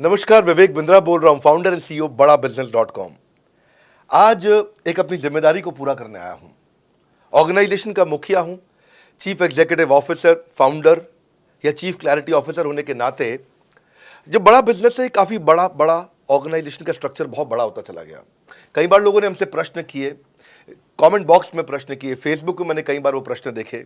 नमस्कार, विवेक बिंद्रा बोल रहा हूं, फाउंडर एंड सीईओ बड़ा बिजनेस .com। आज एक अपनी जिम्मेदारी को पूरा करने आया हूं। ऑर्गेनाइजेशन का मुखिया हूं, चीफ एग्जीक्यूटिव ऑफिसर, फाउंडर या चीफ क्लैरिटी ऑफिसर होने के नाते जब बड़ा बिजनेस है, काफ़ी बड़ा बड़ा ऑर्गेनाइजेशन का स्ट्रक्चर बहुत बड़ा होता चला गया। कई बार लोगों ने हमसे प्रश्न किए, कमेंट बॉक्स में प्रश्न किए, फेसबुक पे मैंने कई बार वो प्रश्न देखे।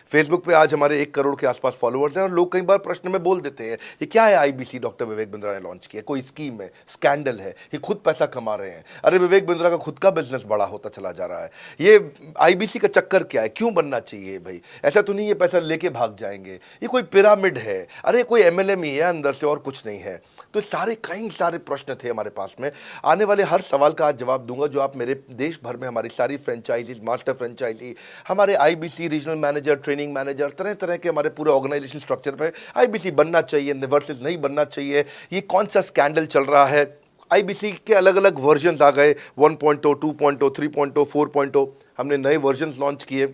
फेसबुक पे आज हमारे 1 करोड़ के आसपास फॉलोअर्स हैं और लोग कई बार प्रश्न में बोल देते हैं, ये क्या है आईबीसी डॉक्टर विवेक बिंद्रा ने लॉन्च किया, कोई स्कीम है, स्कैंडल है, ये खुद पैसा कमा रहे हैं, अरे विवेक बिंद्रा का खुद का बिजनेस बड़ा होता चला जा रहा है, ये आईबीसी का चक्कर क्या है, क्यों बनना चाहिए भाई, ऐसा तो नहीं ये पैसा लेके भाग जाएंगे, ये कोई पिरामिड है, अरे कोई एमएलएम ही है अंदर से और कुछ नहीं है। तो कई सारे प्रश्न थे हमारे पास में। आने वाले हर सवाल का आज जवाब दूंगा जो आप मेरे देश भर में हमारी सारी फ्रेंचाइजीज, मास्टर फ्रेंचाइजी, हमारे IBC regional manager, training manager, तरह तरह के हमारे पूरे ऑर्गेनाइजेशन स्ट्रक्चर पे आईबीसी बनना चाहिए वर्सेस नहीं बनना चाहिए, ये कौन सा स्कैंडल चल रहा है, आईबीसी के अलग अलग वर्जन आ गए, 1.0, 2.0, 3.0, 4.0, हमने नए वर्जन लॉन्च किए।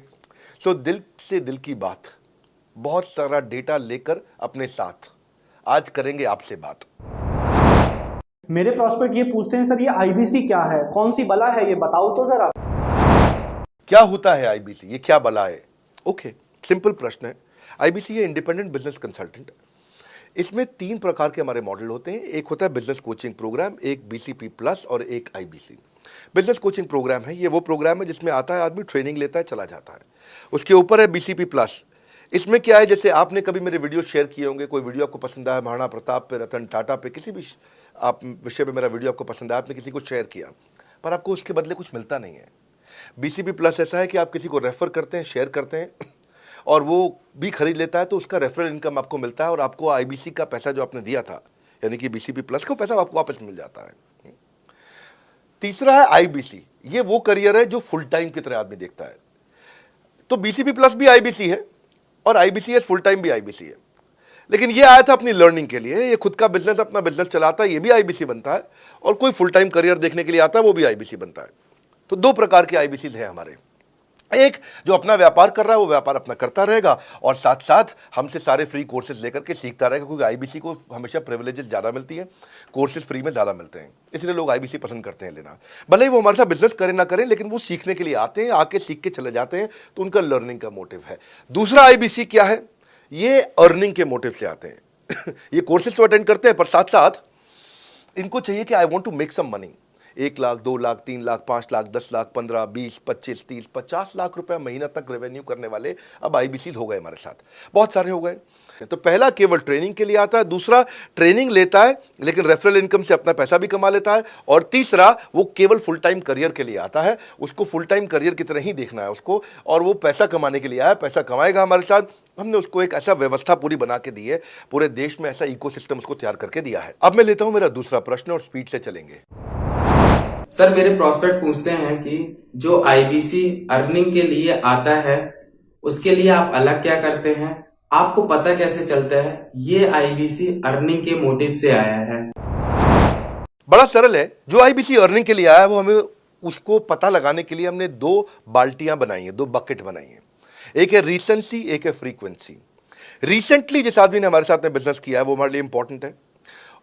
सो दिल से दिल की बात, बहुत सारा डेटा लेकर अपने साथ आज करेंगे आपसे बात। मेरे प्रॉस्पेक्ट ये पूछते हैं, सर ये आईबीसी क्या है, कौन सी बला है, ये बताओ तो जरा। क्या होता है आईबीसी, ये क्या बला है? ओके, सिंपल प्रश्न है। आईबीसी है इंडिपेंडेंट बिजनेस कंसल्टेंट। इसमें 3 प्रकार के हमारे मॉडल होते हैं। एक होता है बिजनेस कोचिंग प्रोग्राम, एक बीसीपी प्लस और एक आईबीसी। बिजनेस कोचिंग प्रोग्राम है, ये वो प्रोग्राम है जिसमें आता है आदमी, ट्रेनिंग लेता है, चला जाता है। उसके ऊपर है बीसीपी प्लस। इसमें क्या है, जैसे आपने कभी मेरे वीडियो शेयर किए होंगे, कोई वीडियो आपको पसंद आया, महाराणा प्रताप पे, रतन टाटा पे, किसी भी आप विषय पे मेरा वीडियो आपको पसंद आया, आपने किसी को शेयर किया, पर आपको उसके बदले कुछ मिलता नहीं है। बीसीपी प्लस ऐसा है कि आप किसी को रेफर करते हैं, शेयर करते हैं और वो भी खरीद लेता है, तो उसका रेफरल इनकम आपको मिलता है और आपको आईबीसी का पैसा जो आपने दिया था, यानी कि बीसीपी प्लस का पैसा आपको वापस मिल जाता है। तीसरा है आईबीसी। ये वो करियर है जो फुल टाइम की तरह आदमी देखता है। तो बीसीपी प्लस भी आईबीसी है और आईबीसी फुल टाइम भी आईबीसी है। लेकिन ये आया था अपनी लर्निंग के लिए, ये खुद का बिजनेस, अपना बिजनेस चलाता है, ये भी आईबीसी बनता है, और कोई फुल टाइम करियर देखने के लिए आता है, वो भी आईबीसी बनता है। तो 2 प्रकार के आईबीसी हैं हमारे। एक जो अपना व्यापार कर रहा है वो व्यापार अपना करता रहेगा और साथ साथ हमसे सारे फ्री कोर्सेज लेकर के सीखता रहेगा, क्योंकि आईबीसी को हमेशा प्रिविलेजेस ज़्यादा मिलती है, कोर्सेज फ्री में ज़्यादा मिलते हैं, इसलिए लोग आईबीसी पसंद करते हैं लेना। भले ही वो हमारे साथ बिजनेस करें ना करें, लेकिन वो सीखने के लिए आते हैं, आके सीख के चले जाते हैं, तो उनका लर्निंग का मोटिव है। दूसरा आईबीसी क्या है, ये अर्निंग के मोटिव से आते हैं। ये कोर्सेज तो अटेंड करते हैं, पर साथ साथ इनको चाहिए कि I want to make some money. 1 lakh, 2 lakh, 3 lakh, 5 lakh, 10 lakh, 15, 20, 25, 30, 50 lakh रुपए महीना तक रेवेन्यू करने वाले अब आईबीसी हो गए हमारे साथ, बहुत सारे हो गए। तो पहला केवल ट्रेनिंग के लिए आता है, दूसरा ट्रेनिंग लेता है लेकिन रेफरल इनकम से अपना पैसा भी कमा लेता है, और तीसरा वो केवल फुल टाइम करियर के लिए आता है, उसको फुल टाइम करियर की तरह ही देखना है उसको, और वो पैसा कमाने के लिए आया, पैसा कमाएगा हमारे साथ। हमने उसको एक ऐसा व्यवस्था पूरी बना के दी है, पूरे देश में ऐसा इकोसिस्टम उसको तैयार करके दिया है। अब मैं लेता हूं मेरा दूसरा प्रश्न और स्पीड से चलेंगे। सर मेरे प्रॉस्पेक्ट पूछते हैं कि जो आईबीसी अर्निंग के लिए आता है उसके लिए आप अलग क्या करते हैं, आपको पता कैसे चलता है ये आईबीसी अर्निंग के मोटिव से आया है? बड़ा सरल है, जो आईबीसी अर्निंग के लिए आया है वो हमें उसको पता लगाने के लिए हमने 2 बाल्टियां बनाई हैं, 2 बकेट बनाई हैं। एक है रीसेंसी, एक है फ्रीक्वेंसी। रिसेंटली जिस आदमी ने हमारे साथ में बिजनेस किया है वो हमारे लिए इंपॉर्टेंट है,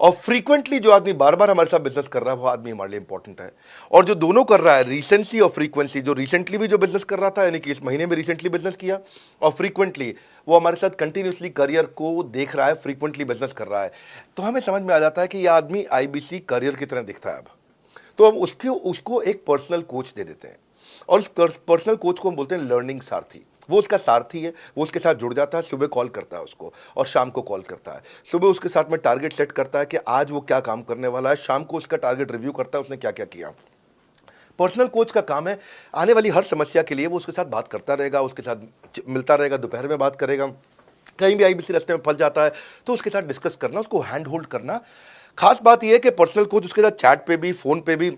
और फ्रीक्वेंटली जो आदमी बार बार हमारे साथ बिजनेस कर रहा है वो आदमी हमारे लिए इंपॉर्टेंट है। और जो दोनों कर रहा है, रिसेंसी और फ्रीक्वेंसी, जो रिसेंटली भी जो बिजनेस कर रहा था, यानी कि इस महीने में रिसेंटली बिजनेस किया, और फ्रीक्वेंटली वो हमारे साथ कंटिन्यूसली करियर को देख रहा है, फ्रीक्वेंटली बिजनेस कर रहा है, तो हमें समझ में आ जाता है कि यह आदमी आईबीसी करियर की तरह दिखता है। अब तो हम उसको एक पर्सनल कोच दे देते हैं, और उस पर्सनल कोच को हम बोलते हैं लर्निंग सारथी। वो उसका सारथी है, वो उसके साथ जुड़ जाता है, सुबह कॉल करता है उसको और शाम को कॉल करता है। सुबह उसके साथ में टारगेट सेट करता है कि आज वो क्या काम करने वाला है, शाम को उसका टारगेट रिव्यू करता है उसने क्या क्या किया। पर्सनल कोच का काम है आने वाली हर समस्या के लिए वो उसके साथ बात करता रहेगा, उसके साथ मिलता रहेगा, दोपहर में बात करेगा, कहीं भी आईबीसी रास्ते में फंस जाता है तो उसके साथ डिस्कस करना, उसको हैंड होल्ड करना। खास बात यह है कि पर्सनल कोच उसके साथ चैट पे भी, फोन पे भी,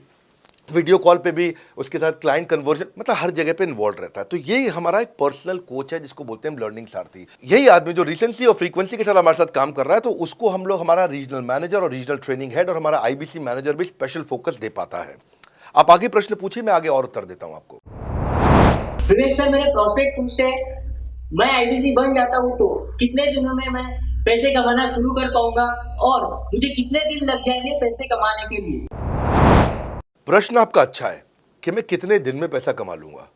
वीडियो कॉल पे भी, उसके साथ क्लाइंट कन्वर्जन, मतलब हर जगह पे इन्वॉल्व रहता है। तो ये हमारा एक पर्सनल कोच है जिसको बोलते हैं लर्निंग सारथी। यही आदमी जो रिसेंसी और फ्रीक्वेंसी के साथ हमारे साथ काम कर रहा है, तो उसको हम लोग हमारा रीजनल मैनेजर और रीजनल ट्रेनिंग हेड और हमारा आईबीसी मैनेजर भी स्पेशल फोकस दे पाता है। आप आगे प्रश्न पूछिए, मैं आगे और उत्तर देता हूं आपको। विवेक सर, मेरे प्रॉस्पेक्ट पूछते हैं, मैं आईबीसी बन जाता हूँ तो कितने दिनों में मैं पैसे कमाना शुरू कर पाऊंगा और मुझे कितने दिन लग जाएंगे पैसे कमाने के लिए? प्रश्न आपका अच्छा है कि मैं कितने दिन में पैसा कमा लूंगा।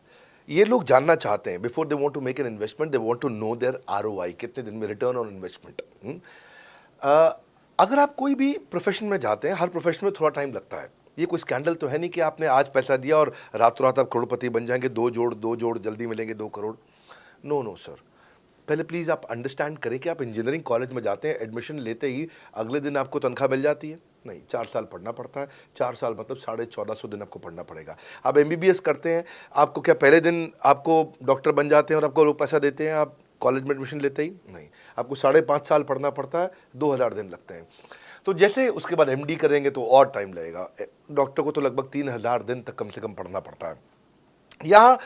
ये लोग जानना चाहते हैं, before they want to make an investment they want to know their ROI, कितने दिन में रिटर्न ऑन इन्वेस्टमेंट। अगर आप कोई भी प्रोफेशन में जाते हैं, हर प्रोफेशन में थोड़ा टाइम लगता है। ये कोई स्कैंडल तो है नहीं कि आपने आज पैसा दिया और रातों रात आप करोड़पति बन जाएंगे, दो जोड़ जल्दी मिलेंगे 2 करोड़। नो नो सर, पहले प्लीज़ आप अंडरस्टैंड करें कि आप इंजीनियरिंग कॉलेज में जाते हैं, एडमिशन लेते ही अगले दिन आपको तनख्वाह मिल जाती है? नहीं, 4 साल पढ़ना पड़ता है। 4 साल मतलब 1450 दिन आपको पढ़ना पड़ेगा। आप एमबीबीएस करते हैं, आपको क्या पहले दिन आपको डॉक्टर बन जाते हैं और आपको लोग पैसा देते हैं आप कॉलेज में एडमिशन लेते ही? नहीं, आपको 5.5 साल पढ़ना पड़ता है, 2000 दिन लगते हैं। तो जैसे उसके बाद एमडी करेंगे तो और टाइम लगेगा। डॉक्टर को तो लगभग 3000 दिन तक कम से कम पढ़ना पड़ता है। यहाँ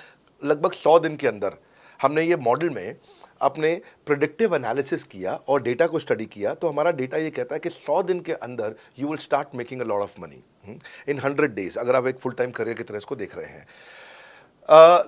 लगभग 100 दिन के अंदर हमने ये मॉडल में अपने प्रेडिक्टिव एनालिसिस किया और डेटा को स्टडी किया, तो हमारा डेटा ये कहता है कि 100 दिन के अंदर you will start making a lot of money in 100 days, अगर आप एक फुल टाइम करियर की तरह इसको देख रहे हैं।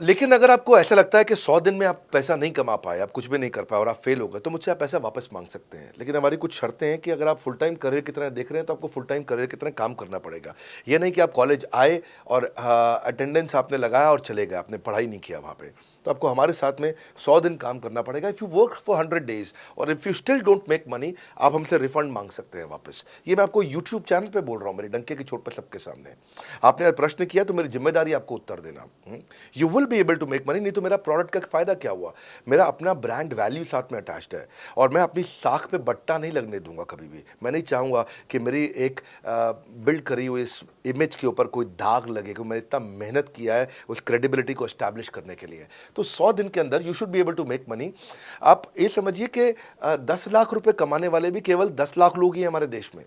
लेकिन अगर आपको ऐसा लगता है कि 100 दिन में आप पैसा नहीं कमा पाए, आप कुछ भी नहीं कर पाए और आप फेल हो गए, तो मुझसे आप पैसा वापस मांग सकते हैं। लेकिन हमारी कुछ शर्तें हैं कि अगर आप फुल टाइम करियर की तरह देख रहे हैं तो आपको फुल टाइम करियर की तरह काम करना पड़ेगा। ये नहीं कि आप कॉलेज आए और अटेंडेंस आपने लगाया और चले गए, आपने पढ़ाई नहीं किया वहाँ पे। तो आपको हमारे साथ में 100 दिन काम करना पड़ेगा। If you work for 100 days और if you still don't make money, आप हमसे रिफंड मांग सकते हैं वापस। ये मैं आपको यूट्यूब चैनल पे बोल रहा हूँ, मेरे डंके की चोट पे सबके सामने। आपने प्रश्न किया तो मेरी जिम्मेदारी आपको उत्तर देना। You will be able to make money, नहीं तो मेरा प्रोडक्ट का फ़ायदा क्या हुआ? मेरा अपना ब्रांड वैल्यू साथ में अटैच्ड है और मैं अपनी साख पे बट्टा नहीं लगने दूंगा कभी भी। मैं नहीं चाहूँगा कि मेरी एक बिल्ड करी हुई इस इमेज के ऊपर कोई दाग लगे, कि मैंने इतना मेहनत किया है उस क्रेडिबिलिटी को एस्टैब्लिश करने के लिए। तो 100 दिन के अंदर you should be able to make money. आप ये समझिए कि 10 लाख रुपए कमाने वाले भी केवल 10 लाख लोग ही हैं हमारे देश में।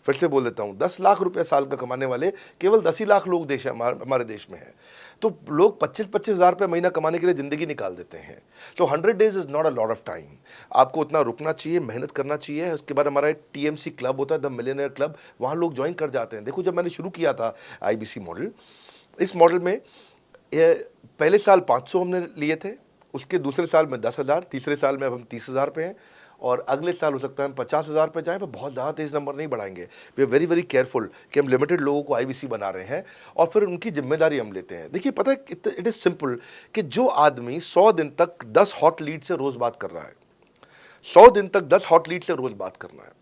फिर से बोल देता हूं, 10 लाख रुपए साल का कमाने वाले केवल 10 ही लाख लोग देश हमारे देश में हैं। तो लोग 25-25 हज़ार रुपये महीना कमाने के लिए ज़िंदगी निकाल देते हैं। तो 100 days is not a lot of time. आपको उतना रुकना चाहिए, मेहनत करना चाहिए। उसके बाद हमारा एक टीएमसी क्लब होता है, द मिलियनेयर क्लब, वहाँ लोग ज्वाइन कर जाते हैं। देखो, जब मैंने शुरू किया था आईबीसी मॉडल, इस मॉडल में पहले साल 500 हमने लिए थे, उसके दूसरे साल में 10,000, तीसरे साल में अब हम 30,000 पे हैं और अगले साल हो सकता है हम 50,000 पे जाएं, पर बहुत ज़्यादा तेज़ नंबर नहीं बढ़ाएंगे। We are very very careful कि हम लिमिटेड लोगों को आईबीसी बना रहे हैं और फिर उनकी जिम्मेदारी हम लेते हैं। देखिए, पता है इट इज़ सिंपल कि जो आदमी 100 दिन तक 10 हॉट लीड से रोज़ बात कर रहा है, 100 दिन तक 10 हॉट लीड से रोज़ बात करना है।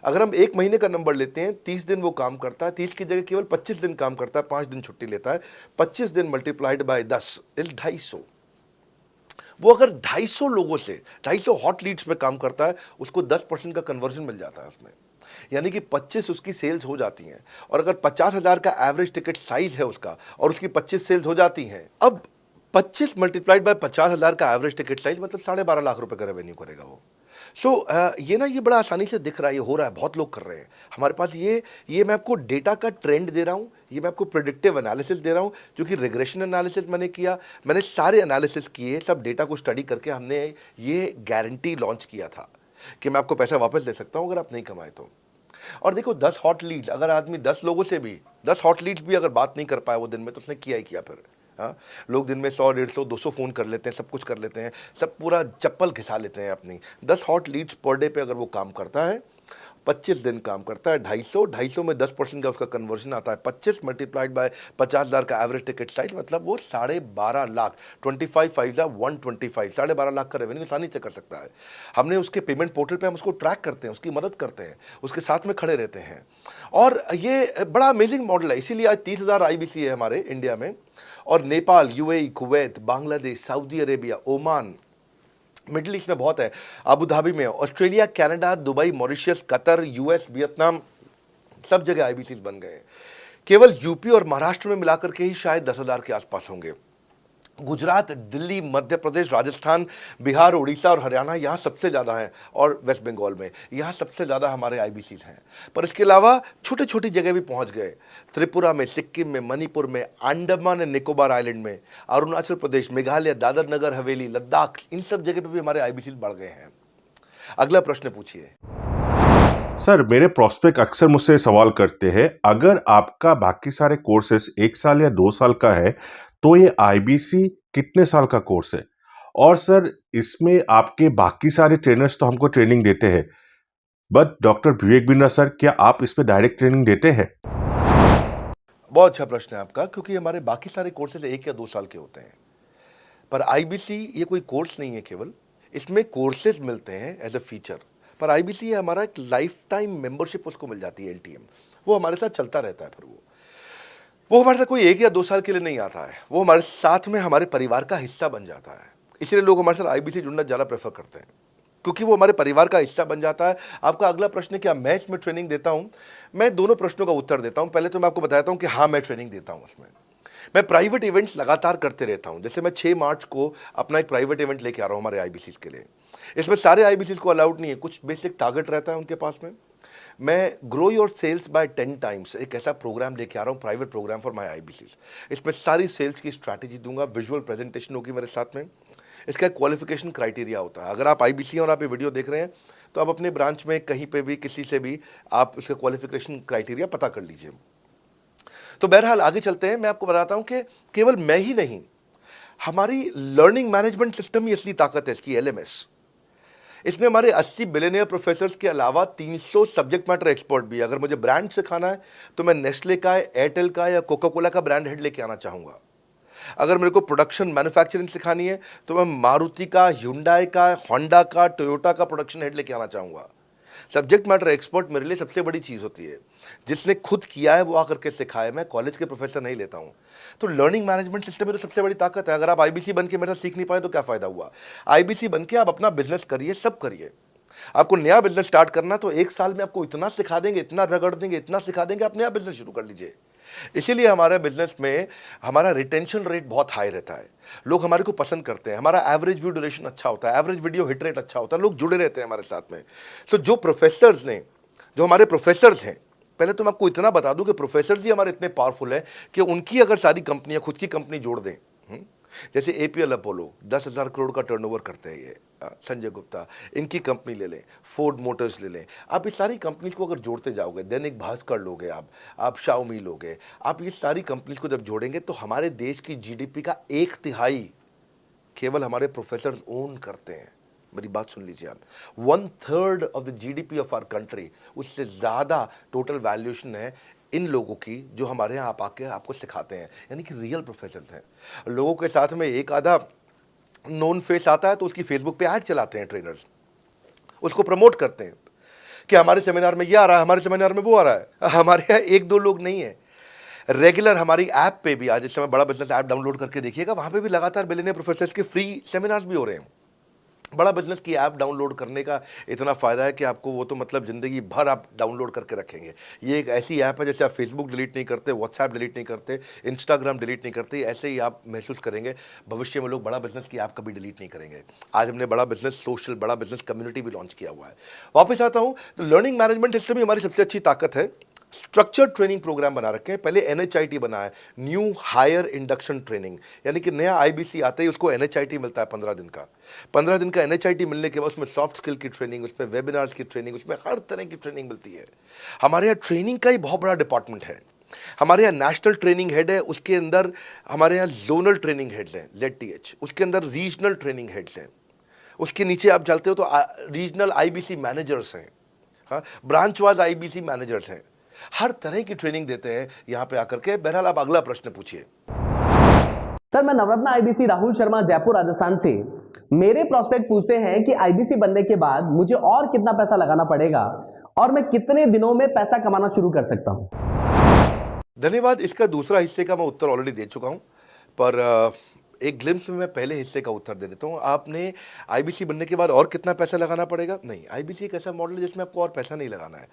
अगर हम 1 महीने का नंबर लेते हैं, 30 दिन वो काम करता है, 30 की जगह केवल 25 दिन काम करता है, 5 दिन छुट्टी लेता है, 25 दिन मल्टीप्लाइड बाय 10 इज 250। वो अगर 250 लोगों से 250 हॉट लीड्स पे काम करता है, उसको 10% का कन्वर्जन मिल जाता है उसमें, यानी कि 25 उसकी सेल्स हो जाती हैं। और अगर 50,000 का एवरेज टिकट साइज है उसका और उसकी 25 सेल्स हो जाती हैं, अब 25 मल्टीप्लाइड बाय 50,000 का एवरेज टिकट साइज मतलब 12.5 लाख रुपए का रेवेन्यू करेगा वो। ये बड़ा आसानी से दिख रहा है, ये हो रहा है, बहुत लोग कर रहे हैं हमारे पास। ये मैं आपको डेटा का ट्रेंड दे रहा हूँ, ये मैं आपको प्रेडिक्टिव एनालिसिस दे रहा हूँ, जो कि रिग्रेशन एनालिसिस मैंने किया। मैंने सारे एनालिसिस किए, सब डेटा को स्टडी करके हमने ये गारंटी लॉन्च किया था कि मैं आपको पैसा वापस दे सकता हूँ अगर आप नहीं कमाए तो। और देखो, 10 हॉट लीड्स, अगर आदमी 10 लोगों से भी 10 हॉट लीड्स भी अगर बात नहीं कर पाया वो दिन में, तो उसने किया ही किया फिर। हाँ, लोग दिन में 100, 150, 200 फ़ोन कर लेते हैं, सब कुछ कर लेते हैं, सब पूरा चप्पल घिसा लेते हैं अपनी। 10 हॉट लीड्स पर डे पे अगर वो काम करता है, 25 दिन काम करता है, 250 में 10% का उसका कन्वर्जन आता है, 25 मल्टीप्लाइड बाय 50,000 का एवरेज टिकट साइज, मतलब वो 12.5 लाख, 25 5 125, 12.5 लाख का रेवेन्यू आसानी से कर सकता है। हमने उसके पेमेंट पोर्टल पे हम उसको ट्रैक करते हैं, उसकी मदद करते हैं, उसके साथ में खड़े रहते हैं। और ये बड़ा अमेजिंग मॉडल है, इसीलिए आज 30,000 आईबीसी है हमारे इंडिया में। और Nepal, UAE, Kuwait, Bangladesh, Saudi Arabia, Oman, middle east में बहुत है, अबू धाबी में, Australia, Canada, Dubai, Mauritius, Qatar, US, Vietnam, सब जगह आईबीसी बन गए हैं। केवल यूपी और महाराष्ट्र में मिलाकर के ही शायद 10,000 के आसपास होंगे। गुजरात, दिल्ली, मध्य प्रदेश, राजस्थान, बिहार, उड़ीसा और हरियाणा यहाँ सबसे ज़्यादा हैं, और वेस्ट बंगाल में यहाँ सबसे ज़्यादा हमारे आईबीसीज हैं। पर इसके अलावा छोटी छोटी जगह भी पहुँच गए, त्रिपुरा में, सिक्किम में, मणिपुर में, अंडमान एंड निकोबार आइलैंड में, अरुणाचल प्रदेश, मेघालय, दादर नगर हवेली, लद्दाख, इन सब जगह पर भी हमारे आईबीसीज बढ़ गए हैं। अगला प्रश्न पूछिए। सर, मेरे प्रोस्पेक्ट अक्सर मुझसे सवाल करते हैं, अगर आपका बाकी सारे कोर्सेस 1 साल या 2 साल का है, तो ये आईबीसी कितने साल का कोर्स है? और सर इसमें आपके बाकी सारे ट्रेनर्स तो हमको ट्रेनिंग देते हैं, but doctor Vivek Bindra sir, क्या आप इसमें डायरेक्ट ट्रेनिंग देते हैं? बहुत अच्छा प्रश्न है आपका, क्योंकि हमारे बाकी सारे कोर्सेज 1 या 2 साल के होते हैं, पर आईबीसी ये कोई कोर्स नहीं है केवल, इसमें कोर्सेज मिलते हैं एज अ फीचर। पर आईबीसी ये हमारा एक लाइफ टाइम मेंबरशिप उसको मिल जाती है, एलटीएम, वो हमारे साथ चलता रहता है। फिर वो हमारे साथ कोई 1 या 2 साल के लिए नहीं आता है, वो हमारे साथ में हमारे परिवार का हिस्सा बन जाता है। इसलिए लोग हमारे साथ आईबीसी जुड़ना ज़्यादा प्रेफर करते हैं, क्योंकि वो हमारे परिवार का हिस्सा बन जाता है। आपका अगला प्रश्न है क्या मैं इसमें ट्रेनिंग देता हूं? मैं दोनों प्रश्नों का उत्तर देता हूं। पहले तो मैं आपको बताता हूं कि हाँ, मैं ट्रेनिंग देता हूं इसमें। मैं प्राइवेट इवेंट्स लगातार करते रहता हूं। जैसे मैं 6 मार्च को अपना एक प्राइवेट इवेंट लेके आ रहा हूं हमारे आईबीसीज के लिए। इसमें सारे आईबीसीज को अलाउड नहीं है, कुछ बेसिक टारगेट रहता है उनके पास में। मैं grow your sales by 10 times एक ऐसा प्रोग्राम लेके आ रहा हूँ, private programme for my IBCs. इसमें सारी सेल्स की स्ट्रैटेजी दूंगा, विजुअल प्रेजेंटेशन होगी मेरे साथ में। इसका क्वालिफिकेशन क्राइटेरिया होता है। अगर आप आईबीसी और आप ये वीडियो देख रहे हैं तो आप अपने ब्रांच में कहीं पे भी किसी से भी आप इसका क्वालिफिकेशन क्राइटेरिया पता कर लीजिए। तो बहरहाल आगे चलते हैं। मैं आपको बताता हूं कि केवल मैं ही नहीं, हमारी लर्निंग मैनेजमेंट सिस्टम ही असली ताकत है इसकी, एलएमएस। इसमें हमारे 80 बिलियनियर प्रोफेसर्स के अलावा 300 सब्जेक्ट मैटर एक्सपर्ट भी है। अगर मुझे ब्रांड सिखाना है तो मैं नेस्ले का, एयरटेल का या कोका कोला का ब्रांड हेड लेके आना चाहूंगा। अगर मेरे को प्रोडक्शन मैन्युफैक्चरिंग सिखानी है तो मैं मारुति का, ह्युंडई का, होंडा का, टोयोटा का प्रोडक्शन हेड लेके आना चाहूँगा। सब्जेक्ट मैटर एक्सपर्ट मेरे लिए सबसे बड़ी चीज़ होती है। जिसने खुद किया है वो आकर के सिखाए। मैं कॉलेज के प्रोफेसर नहीं लेता हूँ। तो लर्निंग मैनेजमेंट सिस्टम में तो सबसे बड़ी ताकत है। अगर आप आईबीसी बन के मेरे साथ सीख नहीं पाए तो क्या फ़ायदा हुआ? आईबीसी बन के आप अपना बिजनेस करिए, सब करिए। आपको नया बिजनेस स्टार्ट करना तो 1 साल में आपको इतना सिखा देंगे, इतना रगड़ देंगे, इतना सिखा देंगे, आप नया बिजनेस शुरू कर लीजिए। इसीलिए हमारे बिजनेस में हमारा रिटेंशन रेट बहुत हाई रहता है। लोग हमारे को पसंद करते हैं। हमारा एवरेज व्यू ड्यूरेशन अच्छा होता है, एवरेज वीडियो हिट रेट अच्छा होता है, लोग जुड़े रहते हैं हमारे साथ में। सो जो प्रोफेसर्स ने, जो हमारे प्रोफेसर्स हैं, पहले तो मैं आपको इतना बता दूं कि प्रोफेसर्स ही हमारे इतने पावरफुल हैं कि उनकी अगर सारी कंपनियां खुद की कंपनी जोड़ दें, जैसे एपीएल अपोलो 10,000 करोड़ का टर्नओवर करते हैं ये, संजय गुप्ता, इनकी कंपनी ले लें, फोर्ड मोटर्स ले लें। आप इस सारी कंपनीज को अगर जोड़ते जाओगे, दैनिक भास्कर लोगे, आप शाओमी लोगे, आप ये सारी कंपनीज को जब जोड़ेंगे तो हमारे देश की जीडीपी का 1/3 केवल हमारे प्रोफेसर ओन करते हैं। मेरी बात सुन लीजिए आप, 1/3 of the GDP of our country, उससे ज़्यादा टोटल वैल्यूएशन है इन लोगों की जो हमारे यहाँ आप आके आपको सिखाते हैं, यानी कि रियल प्रोफेसर्स हैं। लोगों के साथ में एक आधा नोन फेस आता है तो उसकी फेसबुक पे ऐड चलाते हैं ट्रेनर्स, उसको प्रमोट करते हैं कि हमारे सेमिनार में ये आ रहा है, हमारे सेमिनार में वो आ रहा है। हमारे यहाँ 1-2 लोग नहीं है, रेगुलर हमारी ऐप पे भी, आज इस समय बड़ा बिजनेस ऐप डाउनलोड करके देखिएगा, वहाँ पे भी लगातार बिलियनियर प्रोफेसर्स के फ्री सेमिनार्स भी हो रहे हैं। बड़ा बिजनेस की ऐप डाउनलोड करने का इतना फ़ायदा है कि आपको वो तो मतलब ज़िंदगी भर आप डाउनलोड करके रखेंगे। ये एक ऐसी ऐप है जैसे आप फेसबुक डिलीट नहीं करते, व्हाट्सएप डिलीट नहीं करते, इंस्टाग्राम डिलीट नहीं करते, ऐसे ही आप महसूस करेंगे भविष्य में लोग बड़ा बिजनेस की ऐप कभी डिलीट नहीं करेंगे। आज हमने बड़ा बिजनेस सोशल, बड़ा बिजनेस कम्युनिटी भी लॉन्च किया हुआ है। वापस आता हूँ तो लर्निंग मैनेजमेंट सिस्टम ही हमारी सबसे अच्छी ताकत है। स्ट्रक्चर्ड ट्रेनिंग प्रोग्राम बना रखे हैं। पहले एनएचआईटी बना है, न्यू हायर इंडक्शन ट्रेनिंग, यानी कि नया आईबीसी आता है उसको एनएचआईटी मिलता है 15 दिन का। 15 दिन का एनएचआईटी मिलने के बाद उसमें सॉफ्ट स्किल की ट्रेनिंग, उसमें वेबिनार्स की ट्रेनिंग, उसमें हर तरह की ट्रेनिंग मिलती है। हमारे यहाँ ट्रेनिंग का ही बहुत बड़ा डिपार्टमेंट है। हमारे यहाँ नेशनल ट्रेनिंग हेड है, उसके अंदर हमारे यहाँ जोनल ट्रेनिंग हेड्स हैं, ZTH, उसके अंदर रीजनल ट्रेनिंग हेड्स हैं, उसके नीचे आप चलते हो तो रीजनल आईबीसी मैनेजर्स हैं, हाँ, ब्रांच वाइज आईबीसी मैनेजर्स हैं। हर तरह की ट्रेनिंग देते हैं यहाँ पे आकर के। बहरहाल आप अगला प्रश्न पूछिए। सर, मैं नवरत्न आईबीसी राहुल शर्मा, जयपुर राजस्थान से। मेरे प्रोस्पेक्ट पूछते हैं कि आईबीसी बनने के बाद मुझे और कितना पैसा लगाना पड़ेगा और मैं कितने दिनों में पैसा कमाना शुरू कर सकता हूं? धन्यवाद। इसका दूसरा हिस्से का मैं उत्तर ऑलरेडी दे चुका हूं, पर एक ग्लिम्स में मैं पहले हिस्से का उत्तर दे देता हूं। आपने आईबीसी बनने के बाद और कितना पैसा लगाना पड़ेगा? नहीं, आईबीसी एक ऐसा मॉडल है जिसमें आपको और पैसा नहीं लगाना है।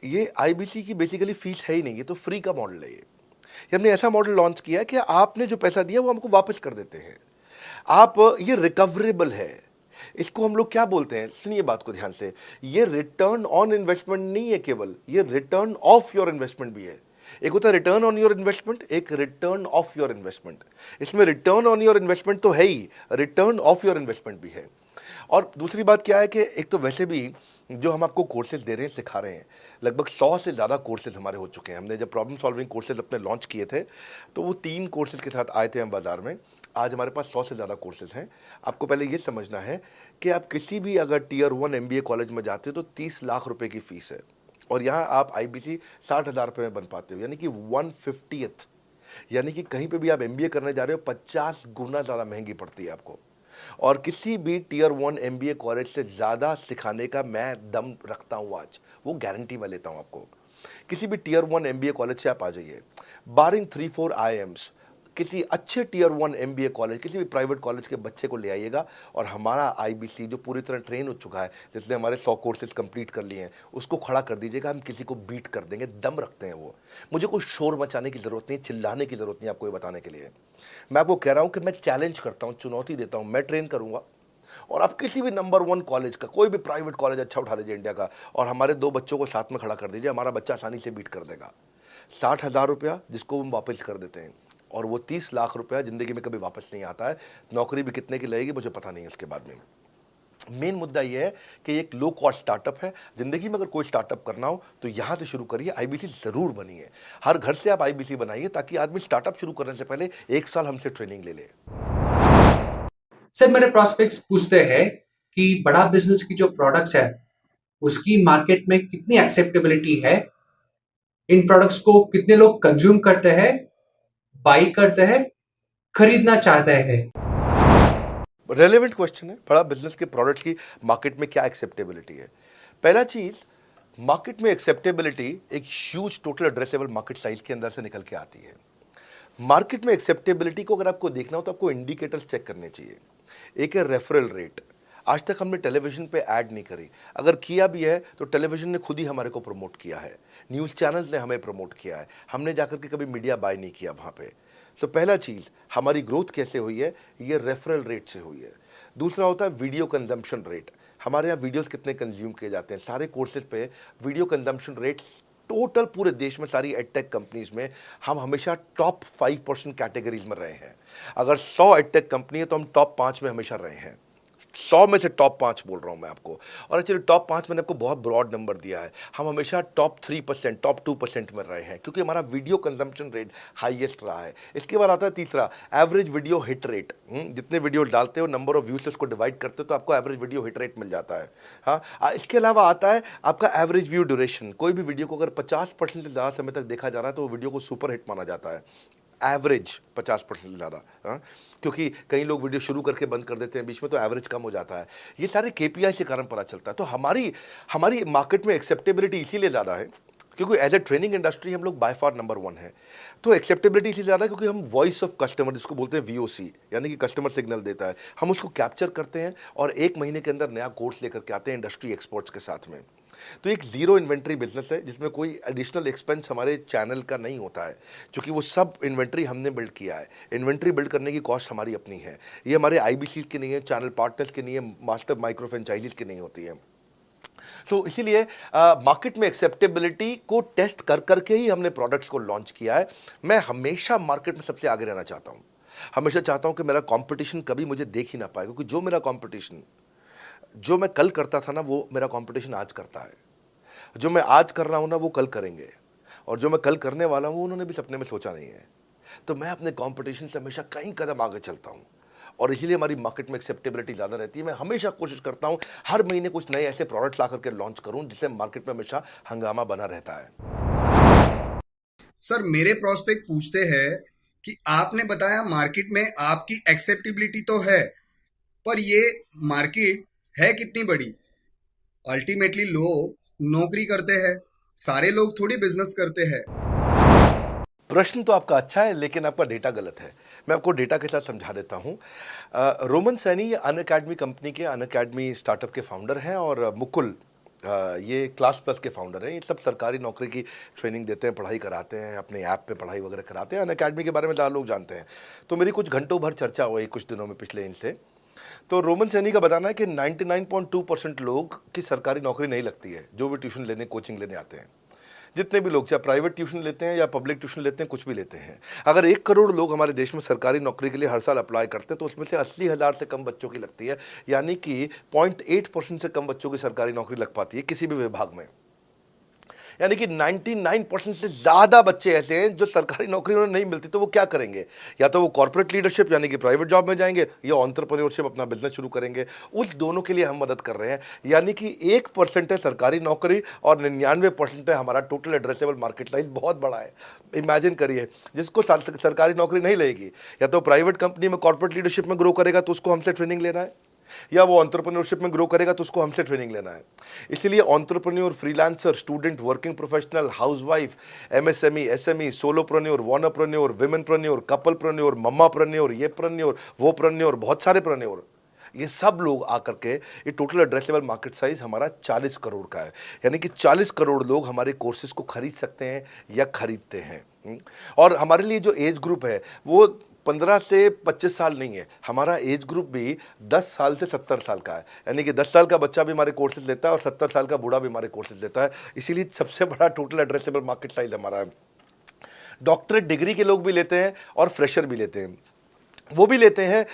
ये आईबीसी की बेसिकली फीस है ही नहीं, ये तो फ्री का मॉडल है। ये हमने ऐसा मॉडल लॉन्च किया है कि आपने जो पैसा दिया वो हमको वापस कर देते हैं आप। ये रिकवरेबल है। इसको हम लोग क्या बोलते हैं, सुनिए बात को ध्यान से, ये रिटर्न ऑन इन्वेस्टमेंट नहीं है केवल, ये रिटर्न ऑफ योर इन्वेस्टमेंट भी है। एक होता है रिटर्न ऑन योर इन्वेस्टमेंट, एक रिटर्न ऑफ योर इन्वेस्टमेंट। इसमें रिटर्न ऑन योर इन्वेस्टमेंट तो है ही, रिटर्न ऑफ योर इन्वेस्टमेंट भी है। और दूसरी बात क्या है कि एक तो वैसे भी जो हम आपको कोर्सेज दे रहे हैं, सिखा रहे हैं, लगभग 100 से ज़्यादा कोर्सेज हमारे हो चुके हैं। हमने जब प्रॉब्लम सॉल्विंग कोर्सेज अपने लॉन्च किए थे तो वो 3 कोर्सेज के साथ आए थे हम बाज़ार में। आज हमारे पास 100 से ज़्यादा कोर्सेज हैं। आपको पहले ये समझना है कि आप किसी भी अगर टियर 1 MBA कॉलेज में जाते हो तो 30 लाख रुपए की फीस है, और यहाँ आप IBC 60,000 रुपये में बन पाते हो, यानी कि 1/50th। यानी कि कहीं पे भी आप MBA करने जा रहे हो 50 गुना ज़्यादा महंगी पड़ती है आपको। और किसी भी टियर 1 MBA कॉलेज से ज़्यादा सिखाने का मैं दम रखता हूँ आज, वो गारंटी मैं लेता हूँ आपको। किसी भी टियर 1 MBA कॉलेज से आप आ जाइए, बारिंग 3-4 IIMs, किसी अच्छे टियर 1 MBA कॉलेज, किसी भी प्राइवेट कॉलेज के बच्चे को ले आइएगा, और हमारा IBC जो पूरी तरह ट्रेन हो चुका है, जिसने हमारे 100 कोर्सेज कंप्लीट कर लिए हैं, उसको खड़ा कर दीजिएगा, हम किसी को बीट कर देंगे, दम रखते हैं वो। मुझे कोई शोर मचाने की ज़रूरत नहीं, चिल्लाने की ज़रूरत नहीं आपको ये बताने के लिए। मैं आपको कह रहा हूँ कि मैं चैलेंज करता हूँ, चुनौती देता हूँ, मैं ट्रेन करूँगा, और आप किसी भी नंबर 1 कॉलेज का, कोई भी प्राइवेट कॉलेज अच्छा उठा लीजिए इंडिया का, और हमारे 2 बच्चों को साथ में खड़ा कर दीजिए, हमारा बच्चा आसानी से बीट कर देगा। 60,000 रुपया जिसको हम वापस कर देते हैं, और वो 30 लाख रुपया ज़िंदगी में कभी वापस नहीं आता है। नौकरी भी कितने की लगेगी मुझे पता नहीं है उसके बाद में। मेन मुद्दा ये है कि एक लो कॉस्ट स्टार्टअप है। ज़िंदगी में अगर कोई स्टार्टअप करना हो तो यहाँ से शुरू करिए, IBC ज़रूर बनिए। हर घर से आप IBC बनाइए, ताकि आदमी स्टार्टअप शुरू करने से पहले 1 साल हमसे ट्रेनिंग ले ले। सर मेरे प्रोस्पेक्ट्स पूछते हैं कि बड़ा बिजनेस की जो प्रोडक्ट्स है उसकी मार्केट में कितनी एक्सेप्टेबिलिटी है, इन प्रोडक्ट्स को कितने लोग कंज्यूम करते हैं, बाई करते हैं, खरीदना चाहते हैं। रेलेवेंट क्वेश्चन है। बड़ा बिजनेस के प्रोडक्ट की मार्केट में क्या एक्सेप्टेबिलिटी है? पहला चीज़, मार्केट में एक्सेप्टेबिलिटी एक huge total addressable market size के अंदर से निकल के आती है। मार्केट में एक्सेप्टेबिलिटी को अगर आपको देखना हो तो आपको इंडिकेटर्स चेक करने चाहिए। एक है रेफरल रेट। आज तक हमने टेलीविजन पे ऐड नहीं करी, अगर किया भी है तो टेलीविजन ने खुद ही हमारे को प्रमोट किया है, न्यूज़ चैनल्स ने हमें प्रमोट किया है, हमने जाकर के कभी मीडिया बाय नहीं किया वहाँ पे। सो पहला चीज़, हमारी ग्रोथ कैसे हुई है, ये रेफरल रेट से हुई है। दूसरा होता है वीडियो कंजम्पशन रेट। हमारे यहाँ वीडियोस कितने कंज्यूम किए जाते हैं, सारे कोर्सेज पे वीडियो कंजम्पशन रेट टोटल पूरे देश में सारी एडटेक कंपनीज में हम हमेशा टॉप 5% कैटेगरीज में रहे हैं। अगर 100 एडटेक कंपनी है तो हम टॉप 5 में हमेशा रहे हैं। 100 में से टॉप 5 बोल रहा हूँ मैं आपको, और एक्चुअली टॉप 5 मैंने आपको बहुत ब्रॉड नंबर दिया है। हम हमेशा टॉप 3%, टॉप 2% में रहे हैं, क्योंकि हमारा वीडियो कंजम्पशन रेट हाईएस्ट रहा है। इसके बाद आता है तीसरा, एवरेज वीडियो हिट रेट। जितने वीडियो डालते हो, नंबर ऑफ व्यूज से उसको डिवाइड करते हो तो आपको एवरेज वीडियो हिट रेट मिल जाता है। हाँ, इसके अलावा आता है आपका एवरेज व्यू ड्यूरेशन। कोई भी वीडियो को अगर 50% से ज़्यादा समय तक देखा जा रहा है तो वो वीडियो को सुपर हिट माना जाता है। एवरेज 50% से ज़्यादा, हाँ, क्योंकि कई लोग वीडियो शुरू करके बंद कर देते हैं बीच में, तो एवरेज कम हो जाता है। ये सारे KPI के कारण पता चलता है। तो हमारी मार्केट में एक्सेप्टेबिलिटी इसीलिए ज़्यादा है क्योंकि एज ए ट्रेनिंग इंडस्ट्री हम लोग बाय फार नंबर 1 है। तो एक्सेप्टेबिलिटी इसलिए ज़्यादा है क्योंकि हम वॉइस ऑफ कस्टमर, जिसको बोलते हैं VOC, यानी कि कस्टमर सिग्नल देता है, हम उसको कैप्चर करते हैं और 1 महीने के अंदर नया कोर्स लेकर के आते हैं इंडस्ट्री एक्सपर्ट्स के साथ में। तो एक जीरो इन्वेंट्री बिजनेस है जिसमें कोई एडिशनल एक्सपेंस हमारे चैनल का नहीं होता है, क्योंकि वो सब इन्वेंट्री हमने बिल्ड किया है। इन्वेंट्री बिल्ड करने की कॉस्ट हमारी अपनी है, ये हमारे IBC की नहीं है, चैनल पार्टनर्स की नहीं है, मास्टर माइक्रो फ्रेंचाइजीज की नहीं होती है। सो इसीलिए मार्केट में एक्सेप्टेबिलिटी को टेस्ट कर करके ही हमने प्रोडक्ट्स को लॉन्च किया है। मैं हमेशा मार्केट में सबसे आगे रहना चाहता हूँ, हमेशा चाहता हूँ कि मेरा कंपटीशन कभी मुझे देख ही ना पाए, क्योंकि जो मेरा कंपटीशन, जो मैं कल करता था ना, वो मेरा कंपटीशन आज करता है। जो मैं आज कर रहा हूँ ना, वो कल करेंगे, और जो मैं कल करने वाला हूँ उन्होंने भी सपने में सोचा नहीं है। तो मैं अपने कंपटीशन से हमेशा कई कदम आगे चलता हूँ, और इसीलिए हमारी मार्केट में एक्सेप्टेबिलिटी ज़्यादा रहती है। मैं हमेशा कोशिश करता हूँ हर महीने कुछ नए ऐसे प्रोडक्ट्स ला करके लॉन्च करूँ जिससे मार्केट में हमेशा हंगामा बना रहता है। सर मेरे प्रोस्पेक्ट पूछते हैं कि आपने बताया मार्केट में आपकी एक्सेप्टेबिलिटी तो है, पर ये मार्केट है कितनी बड़ी? अल्टीमेटली लोग नौकरी करते हैं, सारे लोग थोड़ी बिजनेस करते हैं। प्रश्न तो आपका अच्छा है, लेकिन आपका डेटा गलत है। मैं आपको डेटा के साथ समझा देता हूँ। रोमन सैनी ये अनअकैडमी कंपनी के, अनअकैडमी स्टार्टअप के फाउंडर हैं, और मुकुल ये क्लास प्लस के फाउंडर हैं। ये सब सरकारी नौकरी की ट्रेनिंग देते हैं, पढ़ाई कराते हैं, अपने ऐप पे पढ़ाई वगैरह कराते हैं। अनअकैडमी के बारे में ज़्यादा लोग जानते हैं। तो मेरी कुछ घंटों भर चर्चा हुई कुछ दिनों में पिछले इनसे। तो रोमन सैनी का बताना है कि 99.2% लोग की सरकारी नौकरी नहीं लगती है, जो भी ट्यूशन लेने, कोचिंग लेने आते हैं। जितने भी लोग, चाहे प्राइवेट ट्यूशन लेते हैं या पब्लिक ट्यूशन लेते हैं, कुछ भी लेते हैं, अगर 1 करोड़ लोग हमारे देश में सरकारी नौकरी के लिए हर साल अप्लाई करते हैं तो उसमें से 80,000 से कम बच्चों की लगती है, यानी कि 0.8% से कम बच्चों की सरकारी नौकरी लग पाती है किसी भी विभाग में। यानी कि 99% से ज़्यादा बच्चे ऐसे हैं जो सरकारी नौकरी उन्हें नहीं मिलती, तो वो क्या करेंगे? या तो वो कॉर्पोरेट लीडरशिप यानी कि प्राइवेट जॉब में जाएंगे, या एंटरप्रेन्योरशिप अपना बिजनेस शुरू करेंगे। उस दोनों के लिए हम मदद कर रहे हैं। यानी कि 1% है सरकारी नौकरी और 99% है हमारा टोटल एड्रेसेबल मार्केट साइज। बहुत बड़ा है। इमेजिन करिए, जिसको सरकारी नौकरी नहीं लगेगी, या तो प्राइवेट कंपनी में कॉर्पोरेट लीडरशिप में ग्रो करेगा तो उसको हमसे ट्रेनिंग लेना है, या वो एंटरप्रेन्योरशिप में ग्रो करेगा तो उसको हमसे ट्रेनिंग लेना है। इसलिए entrepreneur, freelancer, student, working professional, housewife, MSME, SME, solopreneur, wantrepreneur, womenpreneur, couplepreneur, mommapreneur, ये प्रेन्योर, वो प्रेन्योर, बहुत सारे प्रेन्योर, ये सब लोग आकर के ये टोटल एड्रेसेबल मार्केट साइज हमारा 40 करोड़ का है। यानी कि 40 करोड़ लोग हमारे कोर्सेज को खरीद सकते हैं या खरीदते हैं। और हमारे लिए जो एज ग्रुप है वो 15 से 25 साल नहीं है, हमारा एज ग्रुप भी 10 साल से 70 साल का है। यानी कि 10 साल का बच्चा भी हमारे कोर्सेज लेता है और 70 साल का बूढ़ा भी हमारे कोर्सेज लेता है। इसीलिए सबसे बड़ा टोटल एड्रेसेबल मार्केट साइज हमारा है। डॉक्टरेट डिग्री के लोग भी लेते हैं और फ्रेशर भी लेते हैं। वो भी लेते हैं